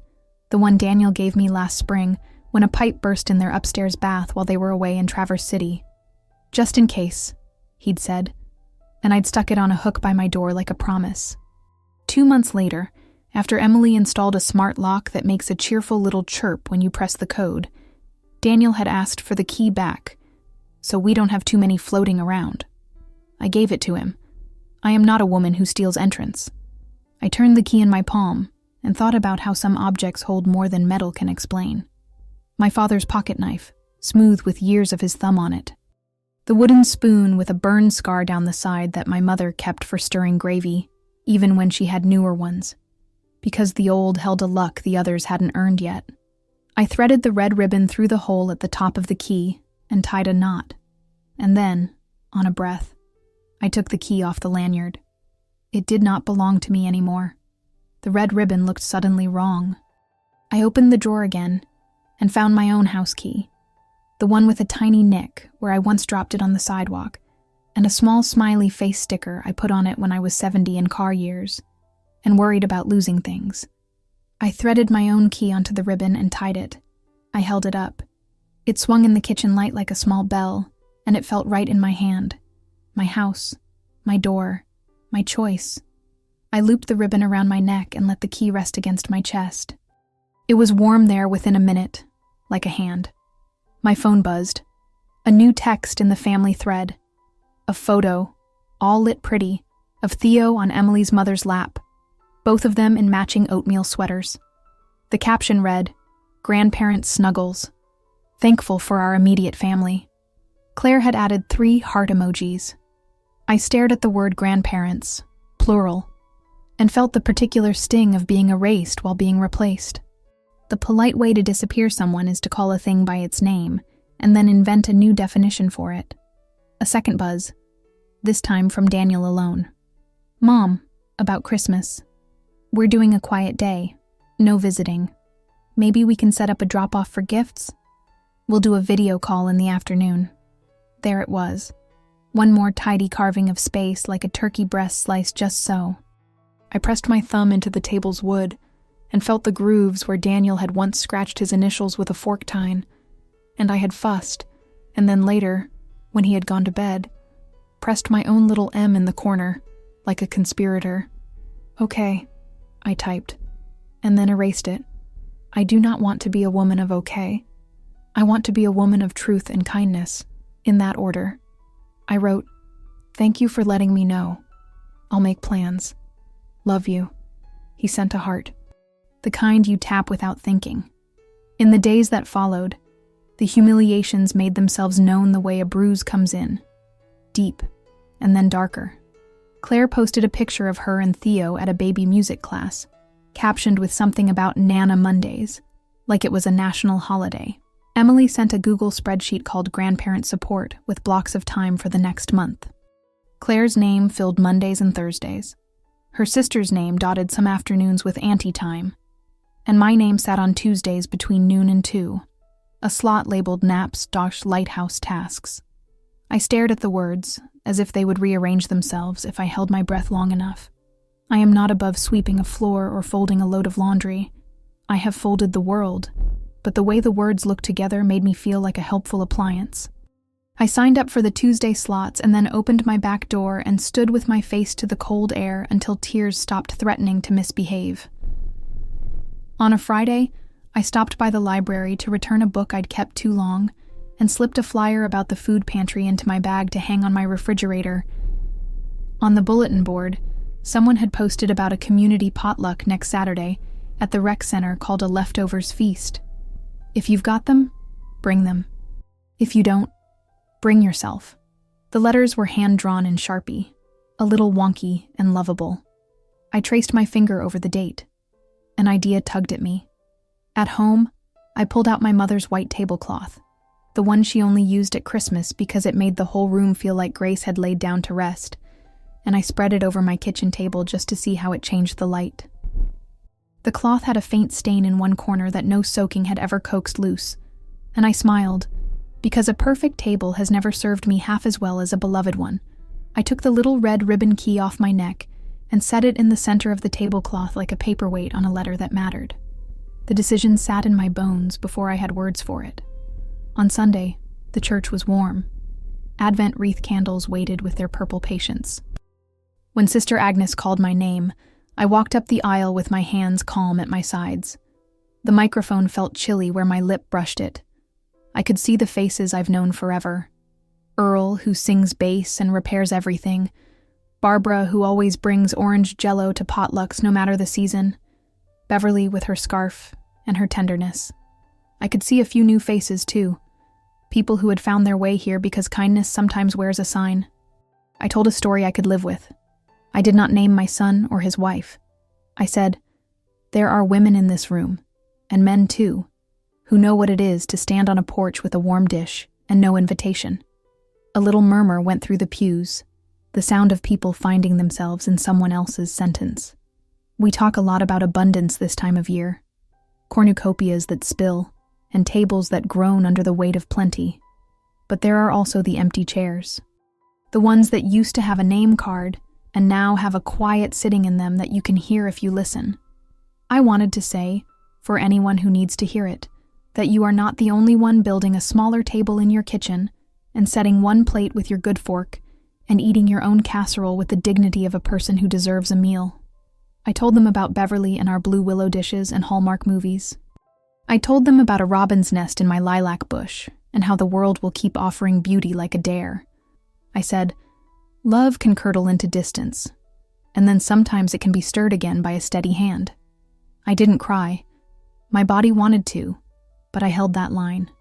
the one Daniel gave me last spring when a pipe burst in their upstairs bath while they were away in Traverse City. "Just in case," he'd said, and I'd stuck it on a hook by my door like a promise. 2 months later, after Emily installed a smart lock that makes a cheerful little chirp when you press the code, Daniel had asked for the key back, so we don't have too many floating around. I gave it to him. I am not a woman who steals entrance. I turned the key in my palm and thought about how some objects hold more than metal can explain. My father's pocket knife, smooth with years of his thumb on it. The wooden spoon with a burn scar down the side that my mother kept for stirring gravy, even when she had newer ones, because the old held a luck the others hadn't earned yet. I threaded the red ribbon through the hole at the top of the key and tied a knot, and then, on a breath, I took the key off the lanyard. It did not belong to me anymore. The red ribbon looked suddenly wrong. I opened the drawer again and found my own house key, the one with a tiny nick where I once dropped it on the sidewalk, and a small smiley face sticker I put on it when I was 70 in car years and worried about losing things. I threaded my own key onto the ribbon and tied it. I held it up. It swung in the kitchen light like a small bell, and it felt right in my hand. My house, my door, my choice. I looped the ribbon around my neck and let the key rest against my chest. It was warm there within a minute, like a hand. My phone buzzed. A new text in the family thread. A photo, all lit pretty, of Theo on Emily's mother's lap, both of them in matching oatmeal sweaters. The caption read, "Grandparent Snuggles. Thankful for our immediate family." Claire had added 3 heart emojis. I stared at the word grandparents, plural, and felt the particular sting of being erased while being replaced. The polite way to disappear someone is to call a thing by its name, and then invent a new definition for it. A second buzz, this time from Daniel alone. "Mom, about Christmas. We're doing a quiet day, no visiting. Maybe we can set up a drop-off for gifts? We'll do a video call in the afternoon." There it was. One more tidy carving of space like a turkey breast sliced just so. I pressed my thumb into the table's wood and felt the grooves where Daniel had once scratched his initials with a fork tine, and I had fussed, and then later, when he had gone to bed, pressed my own little M in the corner, like a conspirator. "Okay," I typed, and then erased it. I do not want to be a woman of okay. I want to be a woman of truth and kindness, in that order. I wrote, "Thank you for letting me know. I'll make plans. Love you." He sent a heart. The kind you tap without thinking. In the days that followed, the humiliations made themselves known the way a bruise comes in. Deep, and then darker. Claire posted a picture of her and Theo at a baby music class, captioned with something about Nana Mondays, like it was a national holiday. Emily sent a Google spreadsheet called Grandparent Support with blocks of time for the next month. Claire's name filled Mondays and Thursdays. Her sister's name dotted some afternoons with auntie time, and my name sat on Tuesdays between noon and 2, a slot labeled Naps-Lighthouse tasks. I stared at the words, as if they would rearrange themselves if I held my breath long enough. I am not above sweeping a floor or folding a load of laundry. I have folded the world, but the way the words looked together made me feel like a helpful appliance. I signed up for the Tuesday slots and then opened my back door and stood with my face to the cold air until tears stopped threatening to misbehave. On a Friday, I stopped by the library to return a book I'd kept too long and slipped a flyer about the food pantry into my bag to hang on my refrigerator. On the bulletin board, someone had posted about a community potluck next Saturday at the rec center called a leftovers feast. If you've got them, bring them. If you don't, bring yourself. The letters were hand-drawn in Sharpie, a little wonky and lovable. I traced my finger over the date. An idea tugged at me. At home, I pulled out my mother's white tablecloth, the one she only used at Christmas because it made the whole room feel like Grace had laid down to rest, and I spread it over my kitchen table just to see how it changed the light. The cloth had a faint stain in one corner that no soaking had ever coaxed loose, and I smiled, because a perfect table has never served me half as well as a beloved one. I took the little red ribbon key off my neck and set it in the center of the tablecloth like a paperweight on a letter that mattered. The decision sat in my bones before I had words for it. On Sunday, the church was warm. Advent wreath candles waited with their purple patience. When Sister Agnes called my name, I walked up the aisle with my hands calm at my sides. The microphone felt chilly where my lip brushed it. I could see the faces I've known forever. Earl, who sings bass and repairs everything. Barbara, who always brings orange jello to potlucks no matter the season. Beverly with her scarf and her tenderness. I could see a few new faces, too. People who had found their way here because kindness sometimes wears a sign. I told a story I could live with. I did not name my son or his wife. I said, there are women in this room, and men too, who know what it is to stand on a porch with a warm dish and no invitation. A little murmur went through the pews, the sound of people finding themselves in someone else's sentence. We talk a lot about abundance this time of year, cornucopias that spill, and tables that groan under the weight of plenty. But there are also the empty chairs, the ones that used to have a name card and now have a quiet sitting in them that you can hear if you listen. I wanted to say, for anyone who needs to hear it, that you are not the only one building a smaller table in your kitchen and setting one plate with your good fork and eating your own casserole with the dignity of a person who deserves a meal. I told them about Beverly and our blue willow dishes and Hallmark movies. I told them about a robin's nest in my lilac bush and how the world will keep offering beauty like a dare. I said, love can curdle into distance, and then sometimes it can be stirred again by a steady hand. I didn't cry. My body wanted to, but I held that line.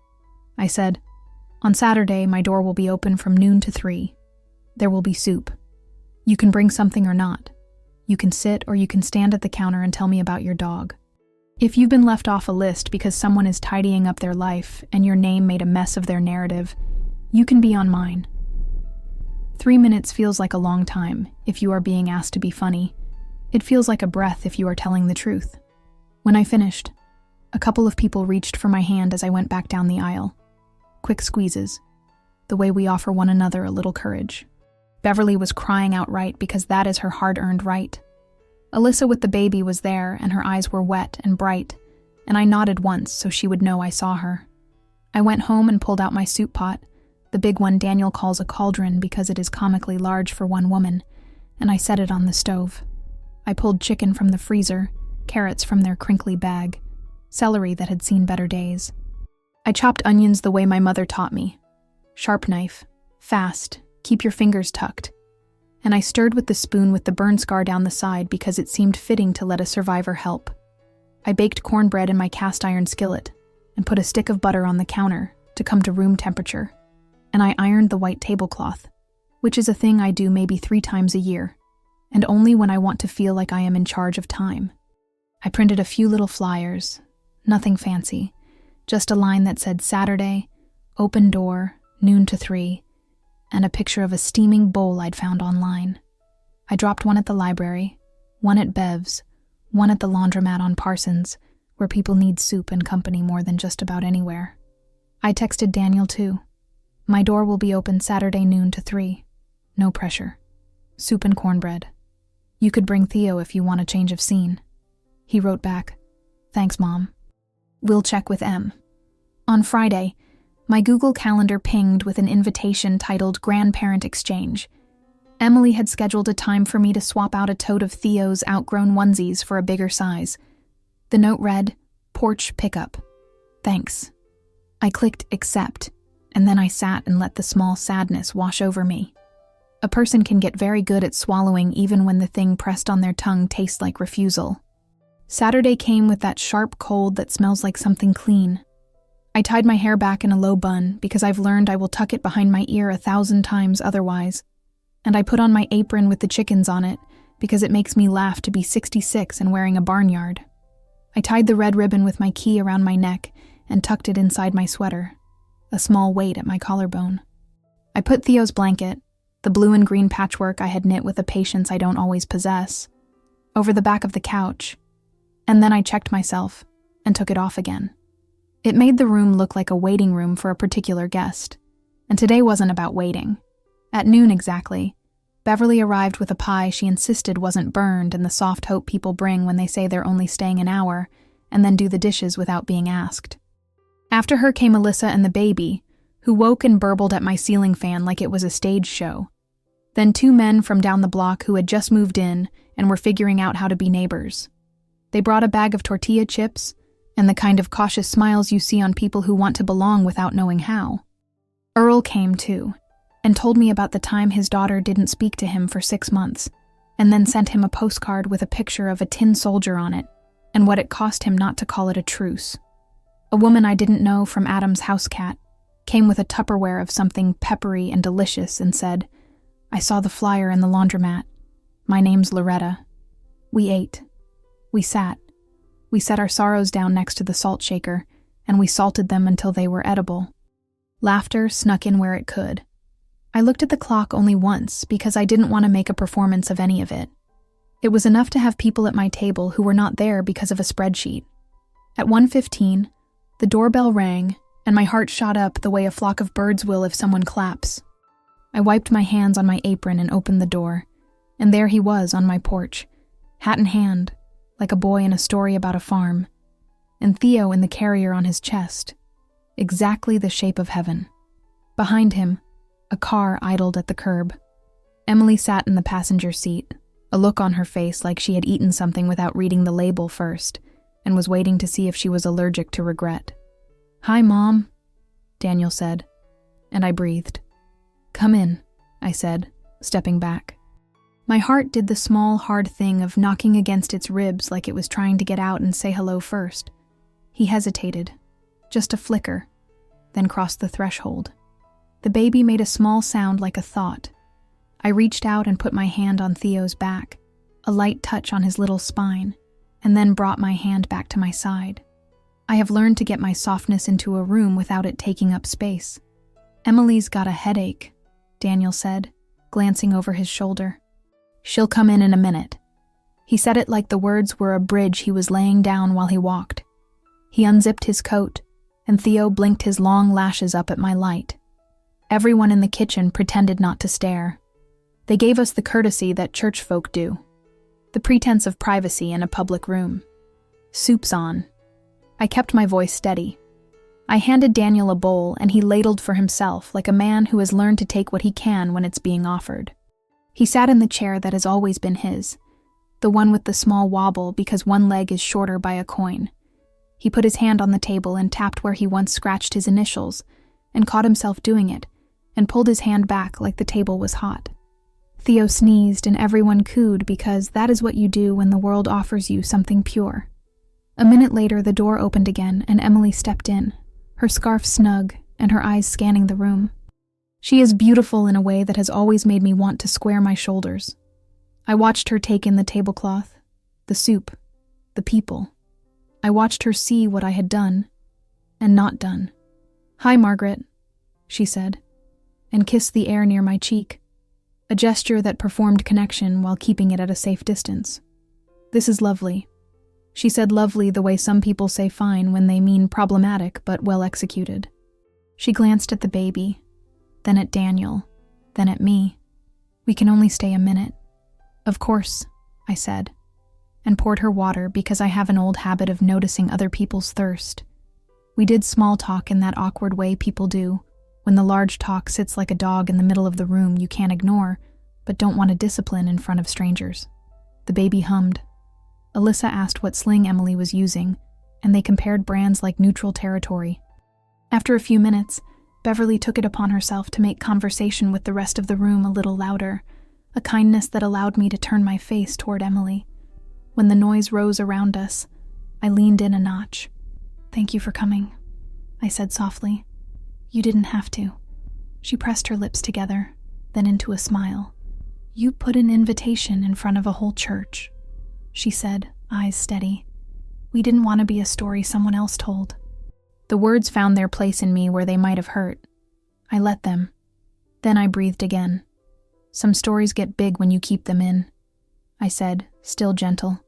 I said, on Saturday, my door will be open from noon to 3. There will be soup. You can bring something or not. You can sit or you can stand at the counter and tell me about your dog. If you've been left off a list because someone is tidying up their life and your name made a mess of their narrative, you can be on mine. 3 minutes feels like a long time if you are being asked to be funny. It feels like a breath if you are telling the truth. When I finished, a couple of people reached for my hand as I went back down the aisle. Quick squeezes, the way we offer one another a little courage. Beverly was crying outright because that is her hard-earned right. Alyssa with the baby was there and her eyes were wet and bright, and I nodded once so she would know I saw her. I went home and pulled out my soup pot, the big one Daniel calls a cauldron because it is comically large for one woman, and I set it on the stove. I pulled chicken from the freezer, carrots from their crinkly bag, celery that had seen better days. I chopped onions the way my mother taught me. Sharp knife, fast, keep your fingers tucked. And I stirred with the spoon with the burn scar down the side because it seemed fitting to let a survivor help. I baked cornbread in my cast iron skillet and put a stick of butter on the counter to come to room temperature. And I ironed the white tablecloth, which is a thing I do maybe 3 times a year, and only when I want to feel like I am in charge of time. I printed a few little flyers, nothing fancy, just a line that said Saturday, open door, noon to 3, and a picture of a steaming bowl I'd found online. I dropped one at the library, one at Bev's, one at the laundromat on Parsons, where people need soup and company more than just about anywhere. I texted Daniel too. My door will be open Saturday noon to 3. No pressure. Soup and cornbread. You could bring Theo if you want a change of scene. He wrote back, thanks, Mom. We'll check with M. On Friday, my Google Calendar pinged with an invitation titled Grandparent Exchange. Emily had scheduled a time for me to swap out a tote of Theo's outgrown onesies for a bigger size. The note read, porch pickup. Thanks. I clicked accept, and then I sat and let the small sadness wash over me. A person can get very good at swallowing even when the thing pressed on their tongue tastes like refusal. Saturday came with that sharp cold that smells like something clean. I tied my hair back in a low bun because I've learned I will tuck it behind my ear 1,000 times otherwise. And I put on my apron with the chickens on it because it makes me laugh to be 66 and wearing a barnyard. I tied the red ribbon with my key around my neck and tucked it inside my sweater, a small weight at my collarbone. I put Theo's blanket, the blue and green patchwork I had knit with a patience I don't always possess, over the back of the couch, and then I checked myself and took it off again. It made the room look like a waiting room for a particular guest, and today wasn't about waiting. At noon exactly, Beverly arrived with a pie she insisted wasn't burned and the soft hope people bring when they say they're only staying an hour, and then do the dishes without being asked. After her came Alyssa and the baby, who woke and burbled at my ceiling fan like it was a stage show. Then 2 men from down the block who had just moved in and were figuring out how to be neighbors. They brought a bag of tortilla chips and the kind of cautious smiles you see on people who want to belong without knowing how. Earl came too, and told me about the time his daughter didn't speak to him for 6 months, and then sent him a postcard with a picture of a tin soldier on it, and what it cost him not to call it a truce. A woman I didn't know from Adam's house cat came with a Tupperware of something peppery and delicious and said, "I saw the flyer in the laundromat. My name's Loretta." We ate. We sat. We set our sorrows down next to the salt shaker, and we salted them until they were edible. Laughter snuck in where it could. I looked at the clock only once because I didn't want to make a performance of any of it. It was enough to have people at my table who were not there because of a spreadsheet. At 1:15, the doorbell rang, and my heart shot up the way a flock of birds will if someone claps. I wiped my hands on my apron and opened the door, and there he was on my porch, hat in hand, like a boy in a story about a farm, and Theo in the carrier on his chest, exactly the shape of heaven. Behind him, a car idled at the curb. Emily sat in the passenger seat, a look on her face like she had eaten something without reading the label first, and was waiting to see if she was allergic to regret. "Hi, Mom," Daniel said, and I breathed. "Come in," I said, stepping back. My heart did the small, hard thing of knocking against its ribs like it was trying to get out and say hello first. He hesitated, just a flicker, then crossed the threshold. The baby made a small sound like a thought. I reached out and put my hand on Theo's back, a light touch on his little spine, and then brought my hand back to my side. I have learned to get my softness into a room without it taking up space. "Emily's got a headache," Daniel said, glancing over his shoulder. "She'll come in a minute." He said it like the words were a bridge he was laying down while he walked. He unzipped his coat, and Theo blinked his long lashes up at my light. Everyone in the kitchen pretended not to stare. They gave us the courtesy that church folk do, the pretense of privacy in a public room. "Soup's on." I kept my voice steady. I handed Daniel a bowl, and he ladled for himself like a man who has learned to take what he can when it's being offered. He sat in the chair that has always been his, the one with the small wobble because one leg is shorter by a coin. He put his hand on the table and tapped where he once scratched his initials, and caught himself doing it, and pulled his hand back like the table was hot. Theo sneezed and everyone cooed because that is what you do when the world offers you something pure. A minute later, the door opened again and Emily stepped in, her scarf snug and her eyes scanning the room. She is beautiful in a way that has always made me want to square my shoulders. I watched her take in the tablecloth, the soup, the people. I watched her see what I had done and not done. "Hi, Margaret," she said, and kissed the air near my cheek, a gesture that performed connection while keeping it at a safe distance. "This is lovely." She said lovely the way some people say fine when they mean problematic but well executed. She glanced at the baby, then at Daniel, then at me. "We can only stay a minute." "Of course," I said, and poured her water because I have an old habit of noticing other people's thirst. We did small talk in that awkward way people do, when the large talk sits like a dog in the middle of the room you can't ignore, but don't want to discipline in front of strangers. The baby hummed. Alyssa asked what sling Emily was using, and they compared brands like neutral territory. After a few minutes, Beverly took it upon herself to make conversation with the rest of the room a little louder, a kindness that allowed me to turn my face toward Emily. When the noise rose around us, I leaned in a notch. "Thank you for coming," I said softly. "You didn't have to." She pressed her lips together, then into a smile. "You put an invitation in front of a whole church," she said, eyes steady. "We didn't want to be a story someone else told." The words found their place in me where they might have hurt. I let them. Then I breathed again. "Some stories get big when you keep them in," I said, still gentle.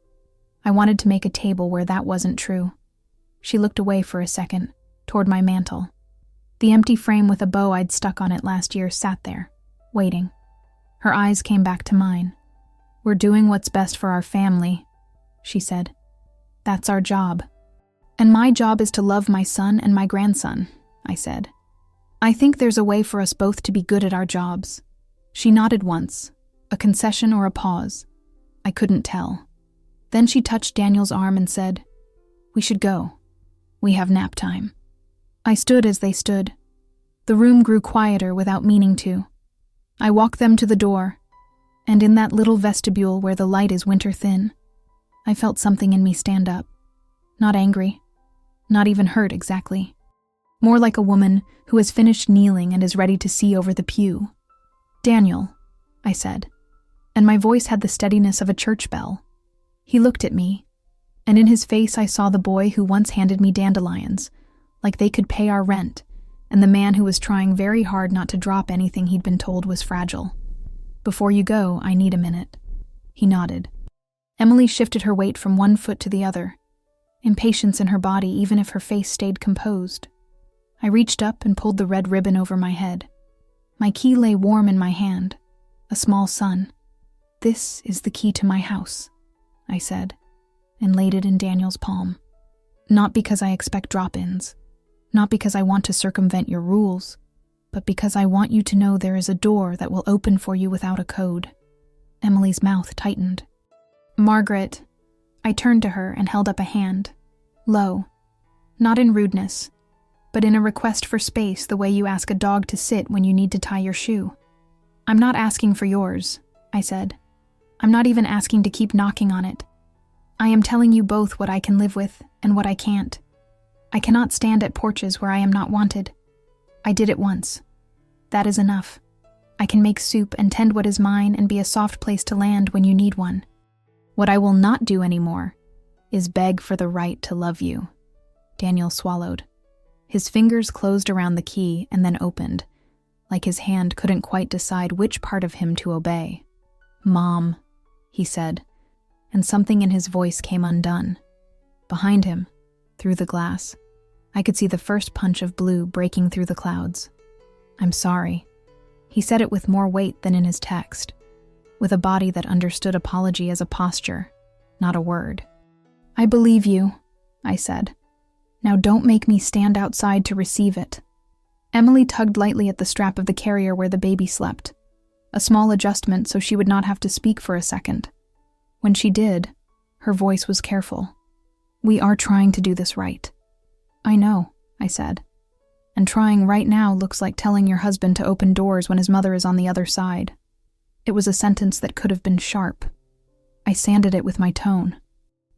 I wanted to make a table where that wasn't true. She looked away for a second, toward my mantel. The empty frame with a bow I'd stuck on it last year sat there, waiting. Her eyes came back to mine. "We're doing what's best for our family," she said. "That's our job." And my job is to love my son and my grandson, I said. I think there's a way for us both to be good at our jobs. She nodded once, a concession or a pause. I couldn't tell. Then she touched Daniel's arm and said, "We should go. We have nap time." I stood as they stood. The room grew quieter without meaning to. I walked them to the door, and in that little vestibule where the light is winter thin, I felt something in me stand up. Not angry, not even hurt exactly. More like a woman who has finished kneeling and is ready to see over the pew. "Daniel," I said, and my voice had the steadiness of a church bell. He looked at me, and in his face I saw the boy who once handed me dandelions, like they could pay our rent, and the man who was trying very hard not to drop anything he'd been told was fragile. "Before you go, I need a minute." He nodded. Emily shifted her weight from one foot to the other, impatience in her body even if her face stayed composed. I reached up and pulled the red ribbon over my head. My key lay warm in my hand, a small sun. "This is the key to my house," I said, and laid it in Daniel's palm. "Not because I expect drop-ins, not because I want to circumvent your rules, but because I want you to know there is a door that will open for you without a code." Emily's mouth tightened. "Margaret," I turned to her and held up a hand, low, not in rudeness, but in a request for space the way you ask a dog to sit when you need to tie your shoe. "I'm not asking for yours," I said. "I'm not even asking to keep knocking on it. I am telling you both what I can live with and what I can't. I cannot stand at porches where I am not wanted. I did it once. That is enough. I can make soup and tend what is mine and be a soft place to land when you need one. What I will not do anymore is beg for the right to love you." Daniel swallowed. His fingers closed around the key and then opened, like his hand couldn't quite decide which part of him to obey. "Mom," he said, and something in his voice came undone. Behind him, through the glass, I could see the first punch of blue breaking through the clouds. "I'm sorry." He said it with more weight than in his text, with a body that understood apology as a posture, not a word. "I believe you," I said. "Now don't make me stand outside to receive it." Emily tugged lightly at the strap of the carrier where the baby slept, a small adjustment so she would not have to speak for a second. When she did, her voice was careful. "We are trying to do this right." "I know," I said. "And trying right now looks like telling your husband to open doors when his mother is on the other side." It was a sentence that could have been sharp. I sanded it with my tone.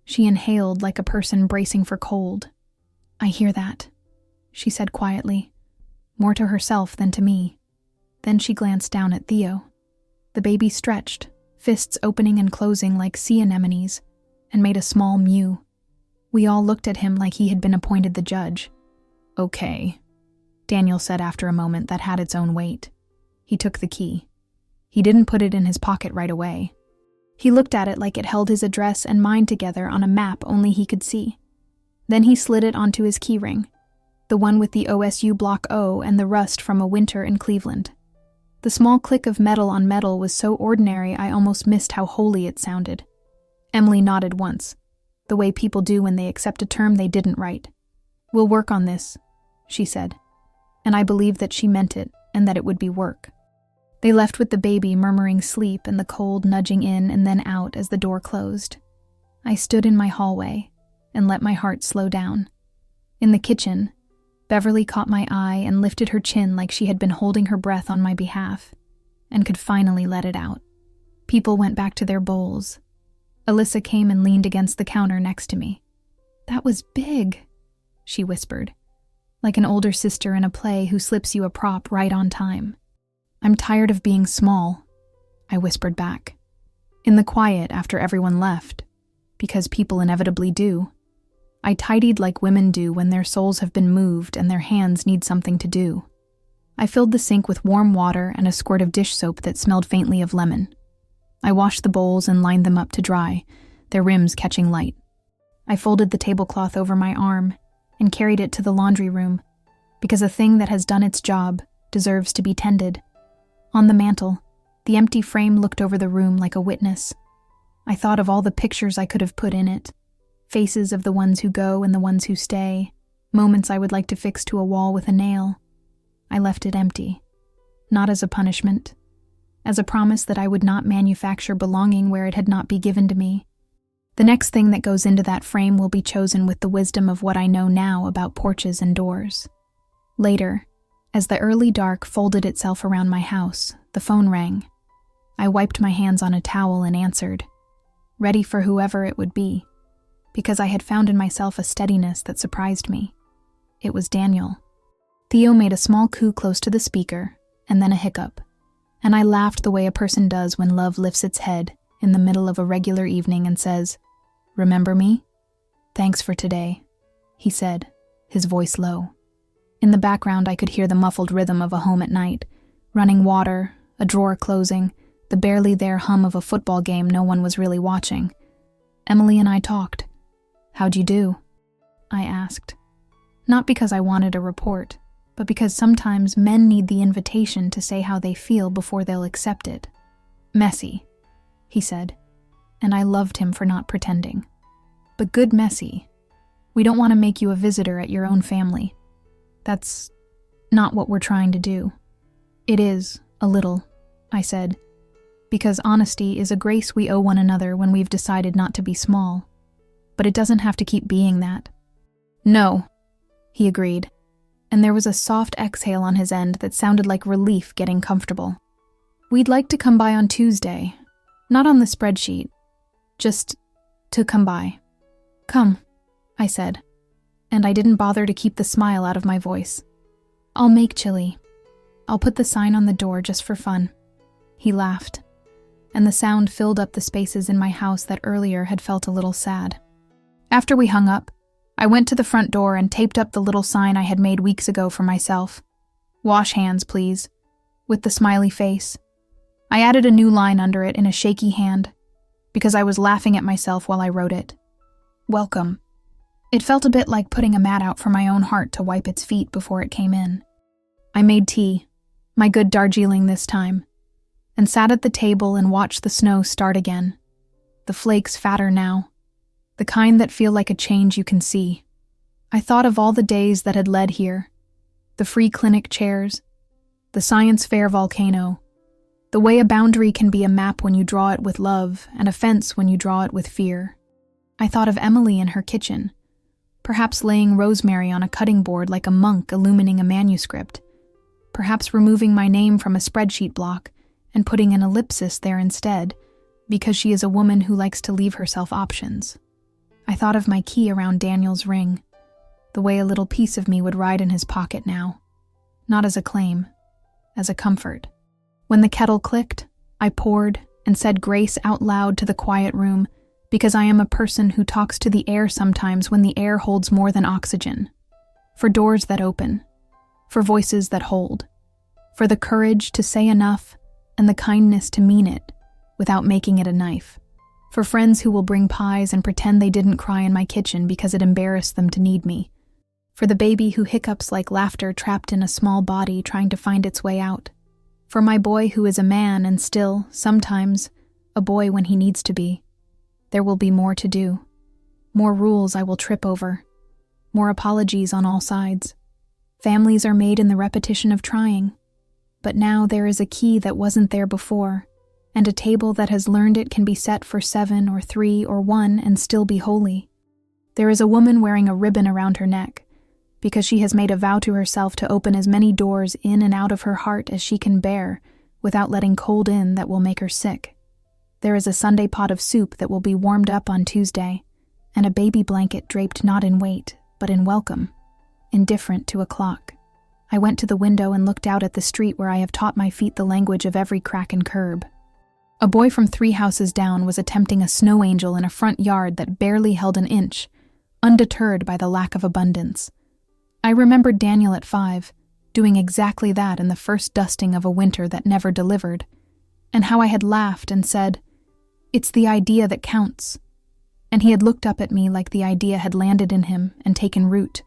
She inhaled like a person bracing for cold. "I hear that," she said quietly, more to herself than to me. Then she glanced down at Theo. The baby stretched, fists opening and closing like sea anemones, and made a small mew. We all looked at him like he had been appointed the judge. "Okay," Daniel said after a moment that had its own weight. He took the key. He didn't put it in his pocket right away. He looked at it like it held his address and mine together on a map only he could see. Then he slid it onto his keyring, the one with the OSU Block O and the rust from a winter in Cleveland. The small click of metal on metal was so ordinary I almost missed how holy it sounded. Emily nodded once, the way people do when they accept a term they didn't write. "We'll work on this," she said, and I believed that she meant it and that it would be work. They left with the baby murmuring sleep and the cold nudging in and then out as the door closed. I stood in my hallway and let my heart slow down. In the kitchen, Beverly caught my eye and lifted her chin like she had been holding her breath on my behalf, and could finally let it out. People went back to their bowls. Alyssa came and leaned against the counter next to me. "That was big," she whispered, like an older sister in a play who slips you a prop right on time. "I'm tired of being small," I whispered back. In the quiet after everyone left, because people inevitably do, I tidied like women do when their souls have been moved and their hands need something to do. I filled the sink with warm water and a squirt of dish soap that smelled faintly of lemon. I washed the bowls and lined them up to dry, their rims catching light. I folded the tablecloth over my arm and carried it to the laundry room, because a thing that has done its job deserves to be tended. On the mantel, the empty frame looked over the room like a witness. I thought of all the pictures I could have put in it, Faces of the ones who go and the ones who stay, moments I would like to fix to a wall with a nail. I left it empty. Not as a punishment, as a promise that I would not manufacture belonging where it had not been given to me. The next thing that goes into that frame will be chosen with the wisdom of what I know now about porches and doors. Later, as the early dark folded itself around my house, the phone rang. I wiped my hands on a towel and answered, ready for whoever it would be, because I had found in myself a steadiness that surprised me. It was Daniel. Theo made a small coo close to the speaker, and then a hiccup, and I laughed the way a person does when love lifts its head in the middle of a regular evening and says, "Remember me?" "Thanks for today," he said, his voice low. In the background I could hear the muffled rhythm of a home at night, running water, a drawer closing, the barely there hum of a football game no one was really watching. Emily and I talked. "How'd you do?" I asked. Not because I wanted a report, but because sometimes men need the invitation to say how they feel before they'll accept it. "Messy," he said, and I loved him for not pretending. "But good messy. We don't want to make you a visitor at your own family. That's not what we're trying to do." "It is, a little," I said, because honesty is a grace we owe one another when we've decided not to be small. But it doesn't have to keep being that. "No," he agreed, and there was a soft exhale on his end that sounded like relief getting comfortable. "We'd like to come by on Tuesday, not on the spreadsheet, just to come by." "Come," I said, and I didn't bother to keep the smile out of my voice. "I'll make chili. I'll put the sign on the door just for fun." He laughed, and the sound filled up the spaces in my house that earlier had felt a little sad. After we hung up, I went to the front door and taped up the little sign I had made weeks ago for myself. "Wash hands, please," with the smiley face. I added a new line under it in a shaky hand, because I was laughing at myself while I wrote it. "Welcome." It felt a bit like putting a mat out for my own heart to wipe its feet before it came in. I made tea, my good Darjeeling this time, and sat at the table and watched the snow start again. The flakes fatter now, the kind that feel like a change you can see. I thought of all the days that had led here, the free clinic chairs, the science fair volcano, the way a boundary can be a map when you draw it with love and a fence when you draw it with fear. I thought of Emily in her kitchen, perhaps laying rosemary on a cutting board like a monk illumining a manuscript, perhaps removing my name from a spreadsheet block and putting an ellipsis there instead, because she is a woman who likes to leave herself options. I thought of my key around Daniel's ring, the way a little piece of me would ride in his pocket now, not as a claim, as a comfort. When the kettle clicked, I poured and said grace out loud to the quiet room, because I am a person who talks to the air sometimes when the air holds more than oxygen. For doors that open, for voices that hold, for the courage to say enough and the kindness to mean it without making it a knife. For friends who will bring pies and pretend they didn't cry in my kitchen because it embarrassed them to need me. For the baby who hiccups like laughter trapped in a small body trying to find its way out. For my boy who is a man and still, sometimes, a boy when he needs to be. There will be more to do. More rules I will trip over. More apologies on all sides. Families are made in the repetition of trying. But now there is a key that wasn't there before, and a table that has learned it can be set for 7 or 3 or 1 and still be holy. There is a woman wearing a ribbon around her neck, because she has made a vow to herself to open as many doors in and out of her heart as she can bear, without letting cold in that will make her sick. There is a Sunday pot of soup that will be warmed up on Tuesday, and a baby blanket draped not in weight, but in welcome, indifferent to a clock. I went to the window and looked out at the street where I have taught my feet the language of every crack and curb. A boy from 3 houses down was attempting a snow angel in a front yard that barely held an inch, undeterred by the lack of abundance. I remembered Daniel at 5, doing exactly that in the first dusting of a winter that never delivered, and how I had laughed and said, "It's the idea that counts." And he had looked up at me like the idea had landed in him and taken root.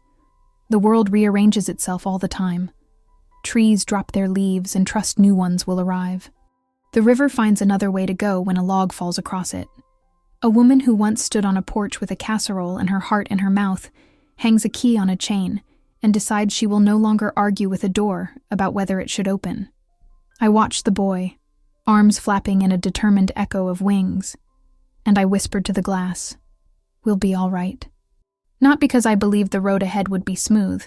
The world rearranges itself all the time. Trees drop their leaves and trust new ones will arrive. The river finds another way to go when a log falls across it. A woman who once stood on a porch with a casserole and her heart in her mouth hangs a key on a chain and decides she will no longer argue with a door about whether it should open. I watched the boy, arms flapping in a determined echo of wings, and I whispered to the glass, "We'll be all right." Not because I believed the road ahead would be smooth,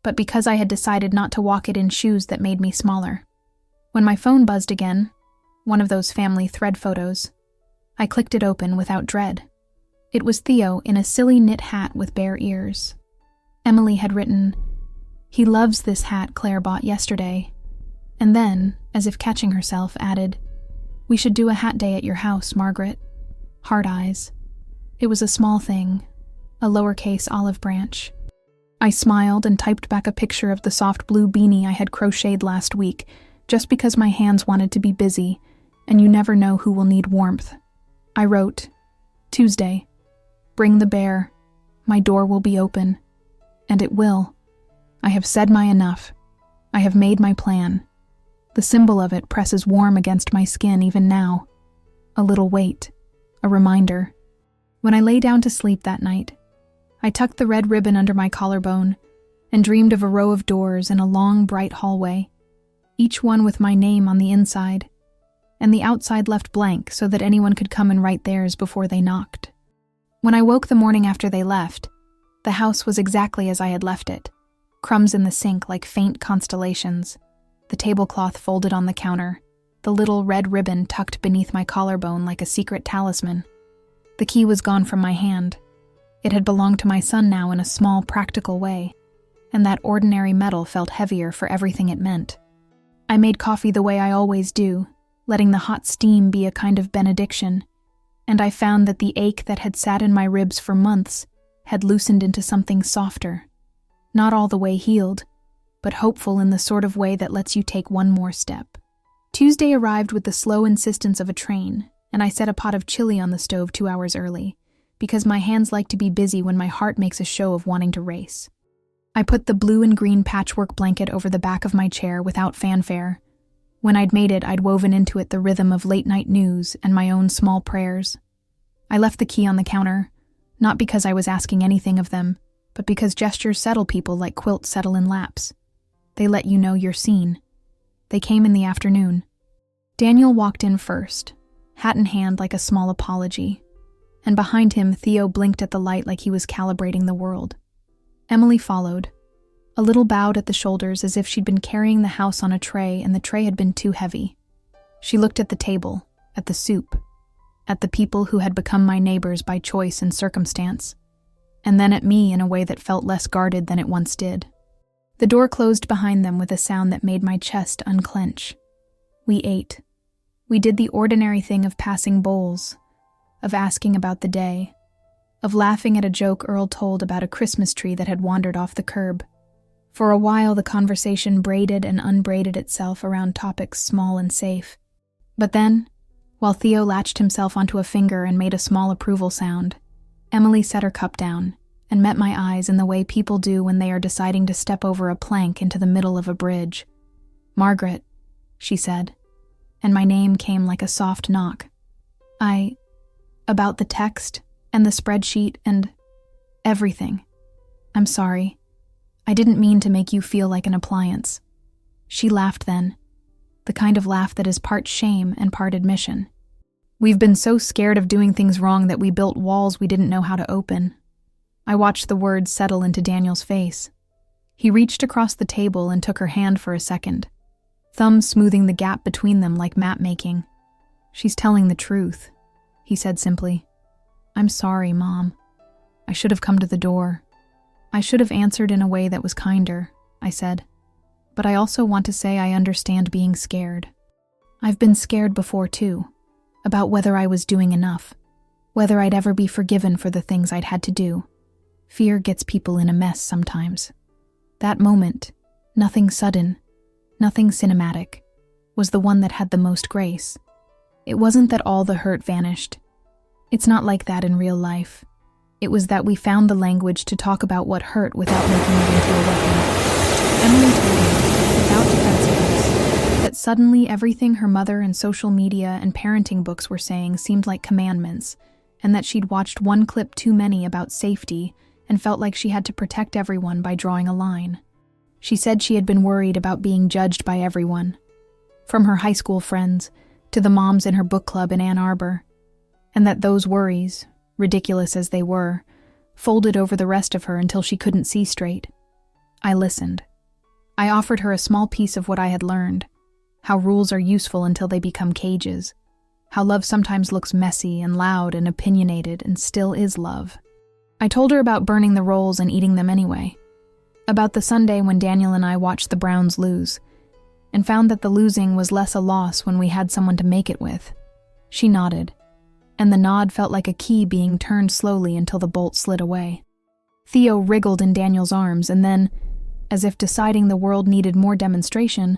but because I had decided not to walk it in shoes that made me smaller. When my phone buzzed again, one of those family thread photos, I clicked it open without dread. It was Theo in a silly knit hat with bare ears. Emily had written, "He loves this hat Claire bought yesterday," and then, as if catching herself, added, "We should do a hat day at your house, Margaret." Hard eyes. It was a small thing, a lowercase olive branch. I smiled and typed back a picture of the soft blue beanie I had crocheted last week, just because my hands wanted to be busy, and you never know who will need warmth. I wrote, "Tuesday. Bring the bear. My door will be open." And it will. I have said my enough. I have made my plan. The symbol of it presses warm against my skin even now. A little weight. A reminder. When I lay down to sleep that night, I tucked the red ribbon under my collarbone and dreamed of a row of doors in a long, bright hallway, each one with my name on the inside, and the outside left blank so that anyone could come and write theirs before they knocked. When I woke the morning after they left, the house was exactly as I had left it, crumbs in the sink like faint constellations, the tablecloth folded on the counter, the little red ribbon tucked beneath my collarbone like a secret talisman. The key was gone from my hand. It had belonged to my son now in a small, practical way, and that ordinary metal felt heavier for everything it meant. I made coffee the way I always do, letting the hot steam be a kind of benediction, and I found that the ache that had sat in my ribs for months had loosened into something softer, not all the way healed, but hopeful in the sort of way that lets you take one more step. Tuesday arrived with the slow insistence of a train, and I set a pot of chili on the stove 2 hours early, because my hands like to be busy when my heart makes a show of wanting to race. I put the blue and green patchwork blanket over the back of my chair without fanfare. When I'd made it, I'd woven into it the rhythm of late-night news and my own small prayers. I left the key on the counter, not because I was asking anything of them, but because gestures settle people like quilts settle in laps. They let you know you're seen. They came in the afternoon. Daniel walked in first, hat in hand like a small apology, and behind him Theo blinked at the light like he was calibrating the world. Emily followed, a little bowed at the shoulders as if she'd been carrying the house on a tray and the tray had been too heavy. She looked at the table, at the soup, at the people who had become my neighbors by choice and circumstance, and then at me in a way that felt less guarded than it once did. The door closed behind them with a sound that made my chest unclench. We ate. We did the ordinary thing of passing bowls, of asking about the day, of laughing at a joke Earl told about a Christmas tree that had wandered off the curb. For a while the conversation braided and unbraided itself around topics small and safe. But then, while Theo latched himself onto a finger and made a small approval sound, Emily set her cup down and met my eyes in the way people do when they are deciding to step over a plank into the middle of a bridge. "Margaret," she said, and my name came like a soft knock. About the text and the spreadsheet and everything. I'm sorry. I didn't mean to make you feel like an appliance." She laughed then, the kind of laugh that is part shame and part admission. "We've been so scared of doing things wrong that we built walls we didn't know how to open." I watched the words settle into Daniel's face. He reached across the table and took her hand for a second, thumbs smoothing the gap between them like map making. "She's telling the truth," he said simply. "I'm sorry, Mom. I should have come to the door. I should have answered in a way that was kinder," I said. "But I also want to say I understand being scared. I've been scared before too, about whether I was doing enough, whether I'd ever be forgiven for the things I'd had to do. Fear gets people in a mess sometimes. That moment, nothing sudden, nothing cinematic, was the one that had the most grace. It wasn't that all the hurt vanished. It's not like that in real life. It was that we found the language to talk about what hurt without making it into a weapon. Emily told me, without defensiveness, that suddenly everything her mother and social media and parenting books were saying seemed like commandments, and that she'd watched one clip too many about safety and felt like she had to protect everyone by drawing a line. She said she had been worried about being judged by everyone, from her high school friends to the moms in her book club in Ann Arbor, and that those worries, ridiculous as they were, folded over the rest of her until she couldn't see straight. I listened. I offered her a small piece of what I had learned, how rules are useful until they become cages, how love sometimes looks messy and loud and opinionated and still is love. I told her about burning the rolls and eating them anyway, about the Sunday when Daniel and I watched the Browns lose, and found that the losing was less a loss when we had someone to make it with. She nodded, and the nod felt like a key being turned slowly until the bolt slid away. Theo wriggled in Daniel's arms and then, as if deciding the world needed more demonstration,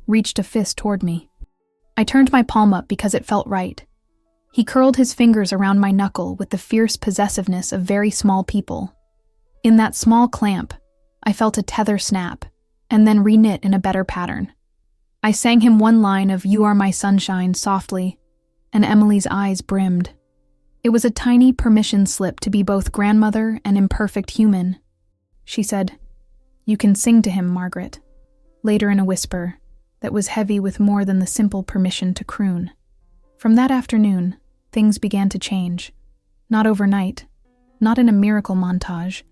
reached a fist toward me. I turned my palm up because it felt right. He curled his fingers around my knuckle with the fierce possessiveness of very small people. In that small clamp, I felt a tether snap, and then reknit in a better pattern. I sang him one line of "You Are My Sunshine" softly, and Emily's eyes brimmed. It was a tiny permission slip to be both grandmother and imperfect human. She said, "You can sing to him, Margaret," later in a whisper that was heavy with more than the simple permission to croon. From that afternoon, things began to change. Not overnight, not in a miracle montage,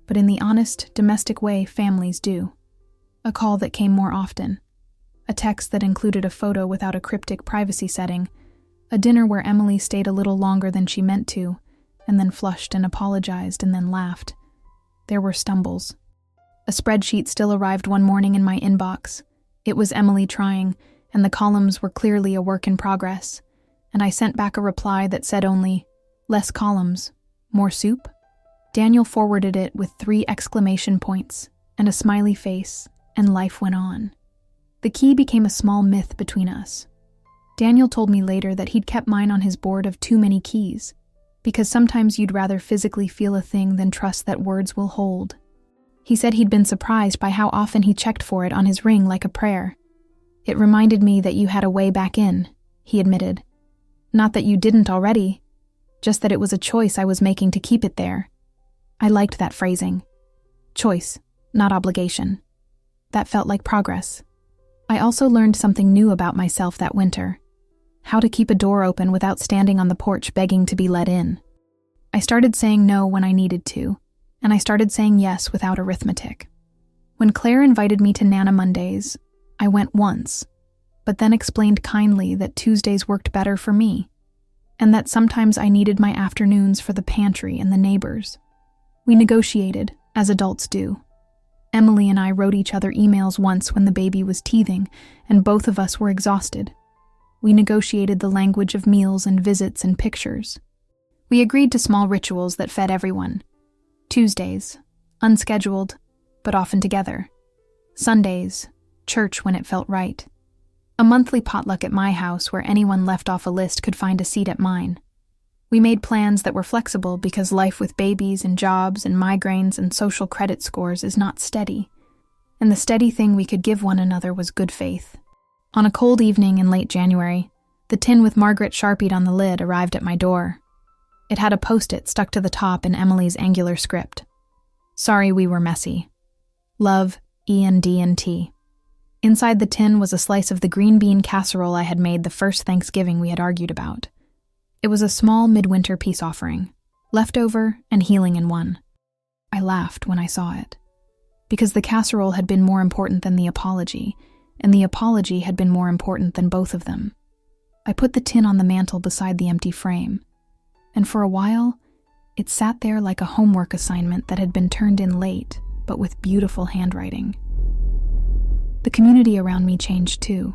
but in the honest, domestic way families do. A call that came more often. A text that included a photo without a cryptic privacy setting. A dinner where Emily stayed a little longer than she meant to, and then flushed and apologized and then laughed. There were stumbles. A spreadsheet still arrived one morning in my inbox. It was Emily trying, and the columns were clearly a work in progress, and I sent back a reply that said only, "Less columns, more soup?" Daniel forwarded it with 3 exclamation points and a smiley face, and life went on. The key became a small myth between us. Daniel told me later that he'd kept mine on his board of too many keys, because sometimes you'd rather physically feel a thing than trust that words will hold. He said he'd been surprised by how often he checked for it on his ring like a prayer. "It reminded me that you had a way back in," he admitted. "Not that you didn't already, just that it was a choice I was making to keep it there." I liked that phrasing. Choice, not obligation. That felt like progress. I also learned something new about myself that winter. How to keep a door open without standing on the porch begging to be let in. I started saying no when I needed to, and I started saying yes without arithmetic. When Claire invited me to Nana Mondays, I went once, but then explained kindly that Tuesdays worked better for me, and that sometimes I needed my afternoons for the pantry and the neighbors. We negotiated, as adults do. Emily and I wrote each other emails once when the baby was teething, and both of us were exhausted. We negotiated the language of meals and visits and pictures. We agreed to small rituals that fed everyone. Tuesdays, unscheduled, but often together. Sundays, church when it felt right. A monthly potluck at my house where anyone left off a list could find a seat at mine. We made plans that were flexible because life with babies and jobs and migraines and social credit scores is not steady. And the steady thing we could give one another was good faith. On a cold evening in late January, the tin with Margaret Sharpied on the lid arrived at my door. It had a post-it stuck to the top in Emily's angular script. "Sorry we were messy. Love, E&D&T." Inside the tin was a slice of the green bean casserole I had made the first Thanksgiving we had argued about. It was a small midwinter peace offering, leftover and healing in one. I laughed when I saw it, because the casserole had been more important than the apology, and the apology had been more important than both of them. I put the tin on the mantel beside the empty frame, and for a while, it sat there like a homework assignment that had been turned in late, but with beautiful handwriting. The community around me changed too.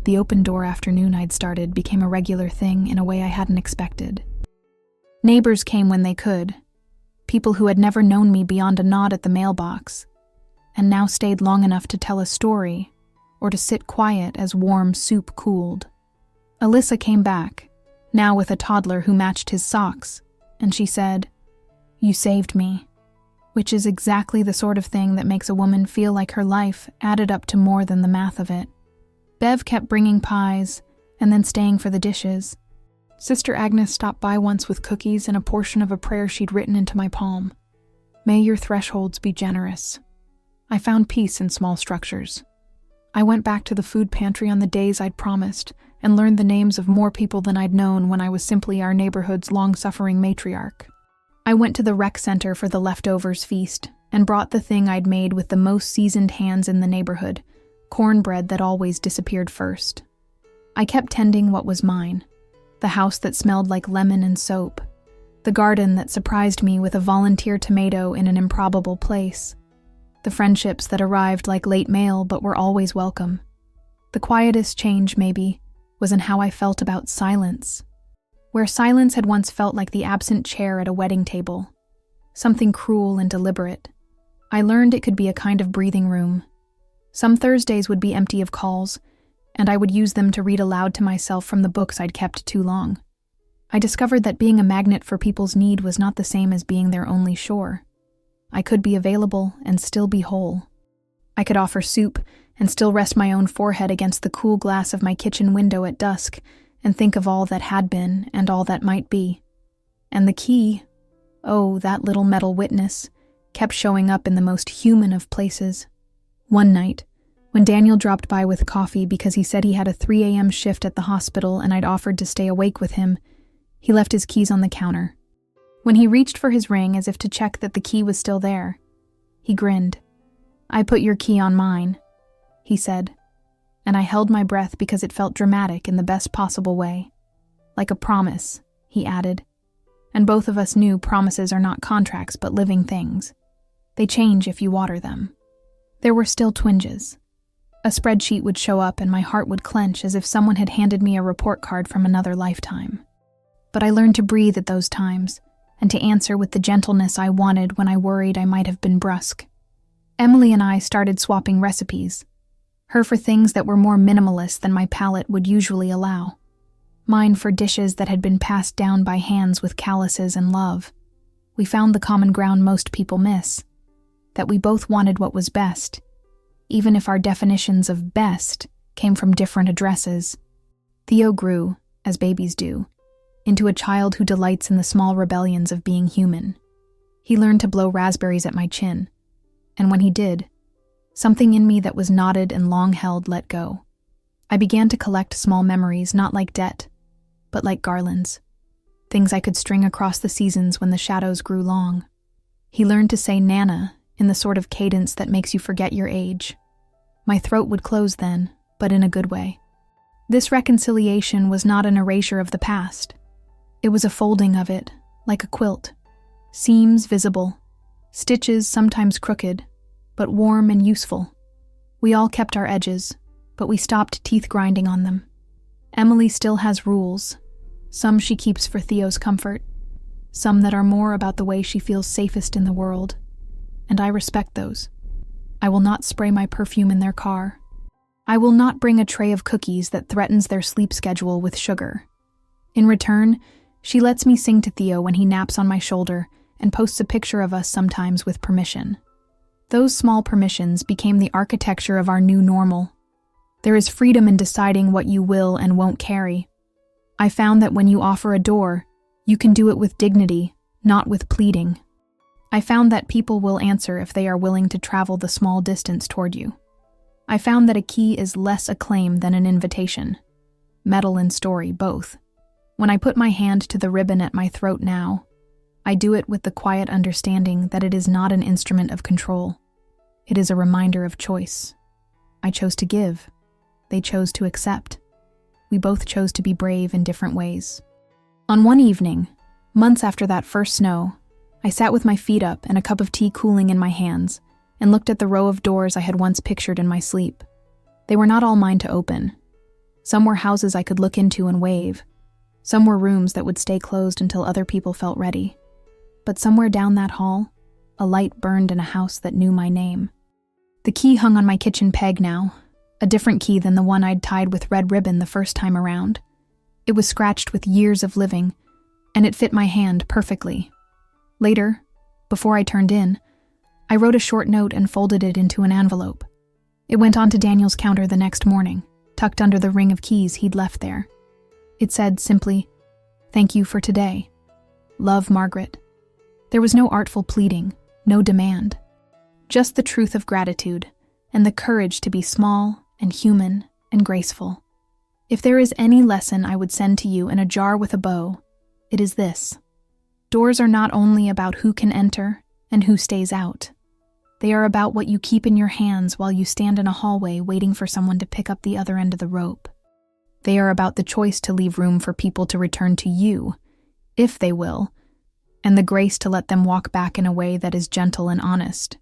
The open door afternoon I'd started became a regular thing in a way I hadn't expected. Neighbors came when they could, people who had never known me beyond a nod at the mailbox, and now stayed long enough to tell a story or to sit quiet as warm soup cooled. Alyssa came back, now with a toddler who matched his socks, and she said, "You saved me," which is exactly the sort of thing that makes a woman feel like her life added up to more than the math of it. Bev kept bringing pies and then staying for the dishes. Sister Agnes stopped by once with cookies and a portion of a prayer she'd written into my palm. May your thresholds be generous. I found peace in small structures. I went back to the food pantry on the days I'd promised and learned the names of more people than I'd known when I was simply our neighborhood's long-suffering matriarch. I went to the rec center for the leftovers feast and brought the thing I'd made with the most seasoned hands in the neighborhood, cornbread that always disappeared first. I kept tending what was mine, the house that smelled like lemon and soap, the garden that surprised me with a volunteer tomato in an improbable place, the friendships that arrived like late mail but were always welcome. The quietest change, maybe, was in how I felt about silence. Where silence had once felt like the absent chair at a wedding table, something cruel and deliberate, I learned it could be a kind of breathing room. Some Thursdays would be empty of calls, and I would use them to read aloud to myself from the books I'd kept too long. I discovered that being a magnet for people's need was not the same as being their only shore. I could be available and still be whole. I could offer soup and still rest my own forehead against the cool glass of my kitchen window at dusk and think of all that had been and all that might be. And the key, oh, that little metal witness, kept showing up in the most human of places. One night, when Daniel dropped by with coffee because he said he had a 3 a.m. shift at the hospital and I'd offered to stay awake with him, he left his keys on the counter. When he reached for his ring as if to check that the key was still there, he grinned. "I put your key on mine," he said, and I held my breath because it felt dramatic in the best possible way. Like a promise, he added. And both of us knew promises are not contracts but living things. They change if you water them. There were still twinges. A spreadsheet would show up and my heart would clench as if someone had handed me a report card from another lifetime. But I learned to breathe at those times and to answer with the gentleness I wanted when I worried I might have been brusque. Emily and I started swapping recipes, her for things that were more minimalist than my palate would usually allow, mine for dishes that had been passed down by hands with calluses and love. We found the common ground most people miss, that we both wanted what was best, even if our definitions of best came from different addresses. Theo grew, as babies do, into a child who delights in the small rebellions of being human. He learned to blow raspberries at my chin, and when he did, something in me that was knotted and long-held let go. I began to collect small memories, not like debt, but like garlands, things I could string across the seasons when the shadows grew long. He learned to say Nana in the sort of cadence that makes you forget your age. My throat would close then, but in a good way. This reconciliation was not an erasure of the past. It was a folding of it, like a quilt. Seams visible, stitches sometimes crooked, but warm and useful. We all kept our edges, but we stopped teeth grinding on them. Emily still has rules. Some she keeps for Theo's comfort, some that are more about the way she feels safest in the world, and I respect those. I will not spray my perfume in their car. I will not bring a tray of cookies that threatens their sleep schedule with sugar. In return, she lets me sing to Theo when he naps on my shoulder and posts a picture of us sometimes with permission. Those small permissions became the architecture of our new normal. There is freedom in deciding what you will and won't carry. I found that when you offer a door, you can do it with dignity, not with pleading. I found that people will answer if they are willing to travel the small distance toward you. I found that a key is less a claim than an invitation. Metal and story, both. When I put my hand to the ribbon at my throat now, I do it with the quiet understanding that it is not an instrument of control. It is a reminder of choice. I chose to give. They chose to accept. We both chose to be brave in different ways. On one evening, months after that first snow, I sat with my feet up and a cup of tea cooling in my hands and looked at the row of doors I had once pictured in my sleep. They were not all mine to open. Some were houses I could look into and wave. Some were rooms that would stay closed until other people felt ready. But somewhere down that hall, a light burned in a house that knew my name. The key hung on my kitchen peg now, a different key than the one I'd tied with red ribbon the first time around. It was scratched with years of living, and it fit my hand perfectly. Later, before I turned in, I wrote a short note and folded it into an envelope. It went onto Daniel's counter the next morning, tucked under the ring of keys he'd left there. It said simply, Thank you for today. Love, Margaret. There was no artful pleading, no demand. Just the truth of gratitude and the courage to be small and human and graceful. If there is any lesson I would send to you in a jar with a bow, it is this. Doors are not only about who can enter and who stays out. They are about what you keep in your hands while you stand in a hallway waiting for someone to pick up the other end of the rope. They are about the choice to leave room for people to return to you, if they will, and the grace to let them walk back in a way that is gentle and honest.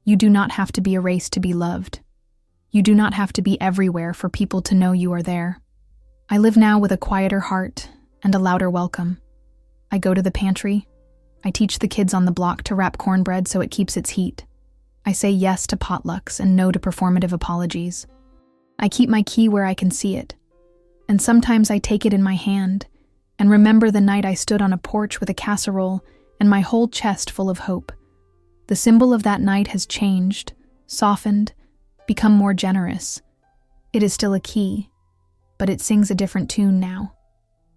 You do not have to be erased to be loved. You do not have to be everywhere for people to know you are there. I live now with a quieter heart and a louder welcome. I go to the pantry. I teach the kids on the block to wrap cornbread so it keeps its heat. I say yes to potlucks and no to performative apologies. I keep my key where I can see it. And sometimes I take it in my hand and remember the night I stood on a porch with a casserole and my whole chest full of hope. The symbol of that night has changed, softened, become more generous. It is still a key, but it sings a different tune now.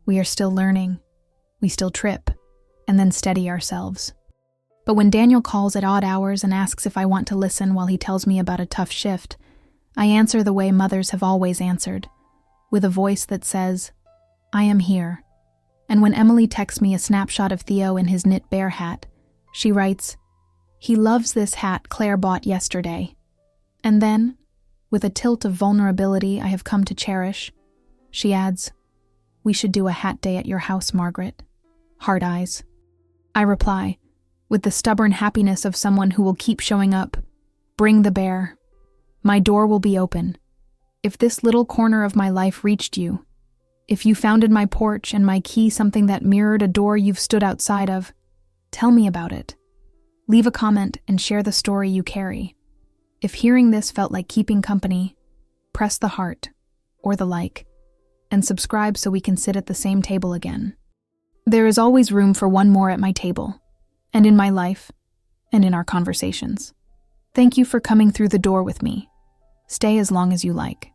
We are still learning. We still trip, and then steady ourselves. But when Daniel calls at odd hours and asks if I want to listen while he tells me about a tough shift, I answer the way mothers have always answered, with a voice that says, I am here. And when Emily texts me a snapshot of Theo in his knit bear hat, she writes, he loves this hat Claire bought yesterday. And then, with a tilt of vulnerability I have come to cherish, she adds, we should do a hat day at your house, Margaret. Hard eyes. I reply, with the stubborn happiness of someone who will keep showing up, bring the bear. My door will be open. If this little corner of my life reached you, if you found in my porch and my key something that mirrored a door you've stood outside of, tell me about it. Leave a comment and share the story you carry. If hearing this felt like keeping company, press the heart or the like, and subscribe so we can sit at the same table again. There is always room for one more at my table, and in my life, and in our conversations. Thank you for coming through the door with me. Stay as long as you like.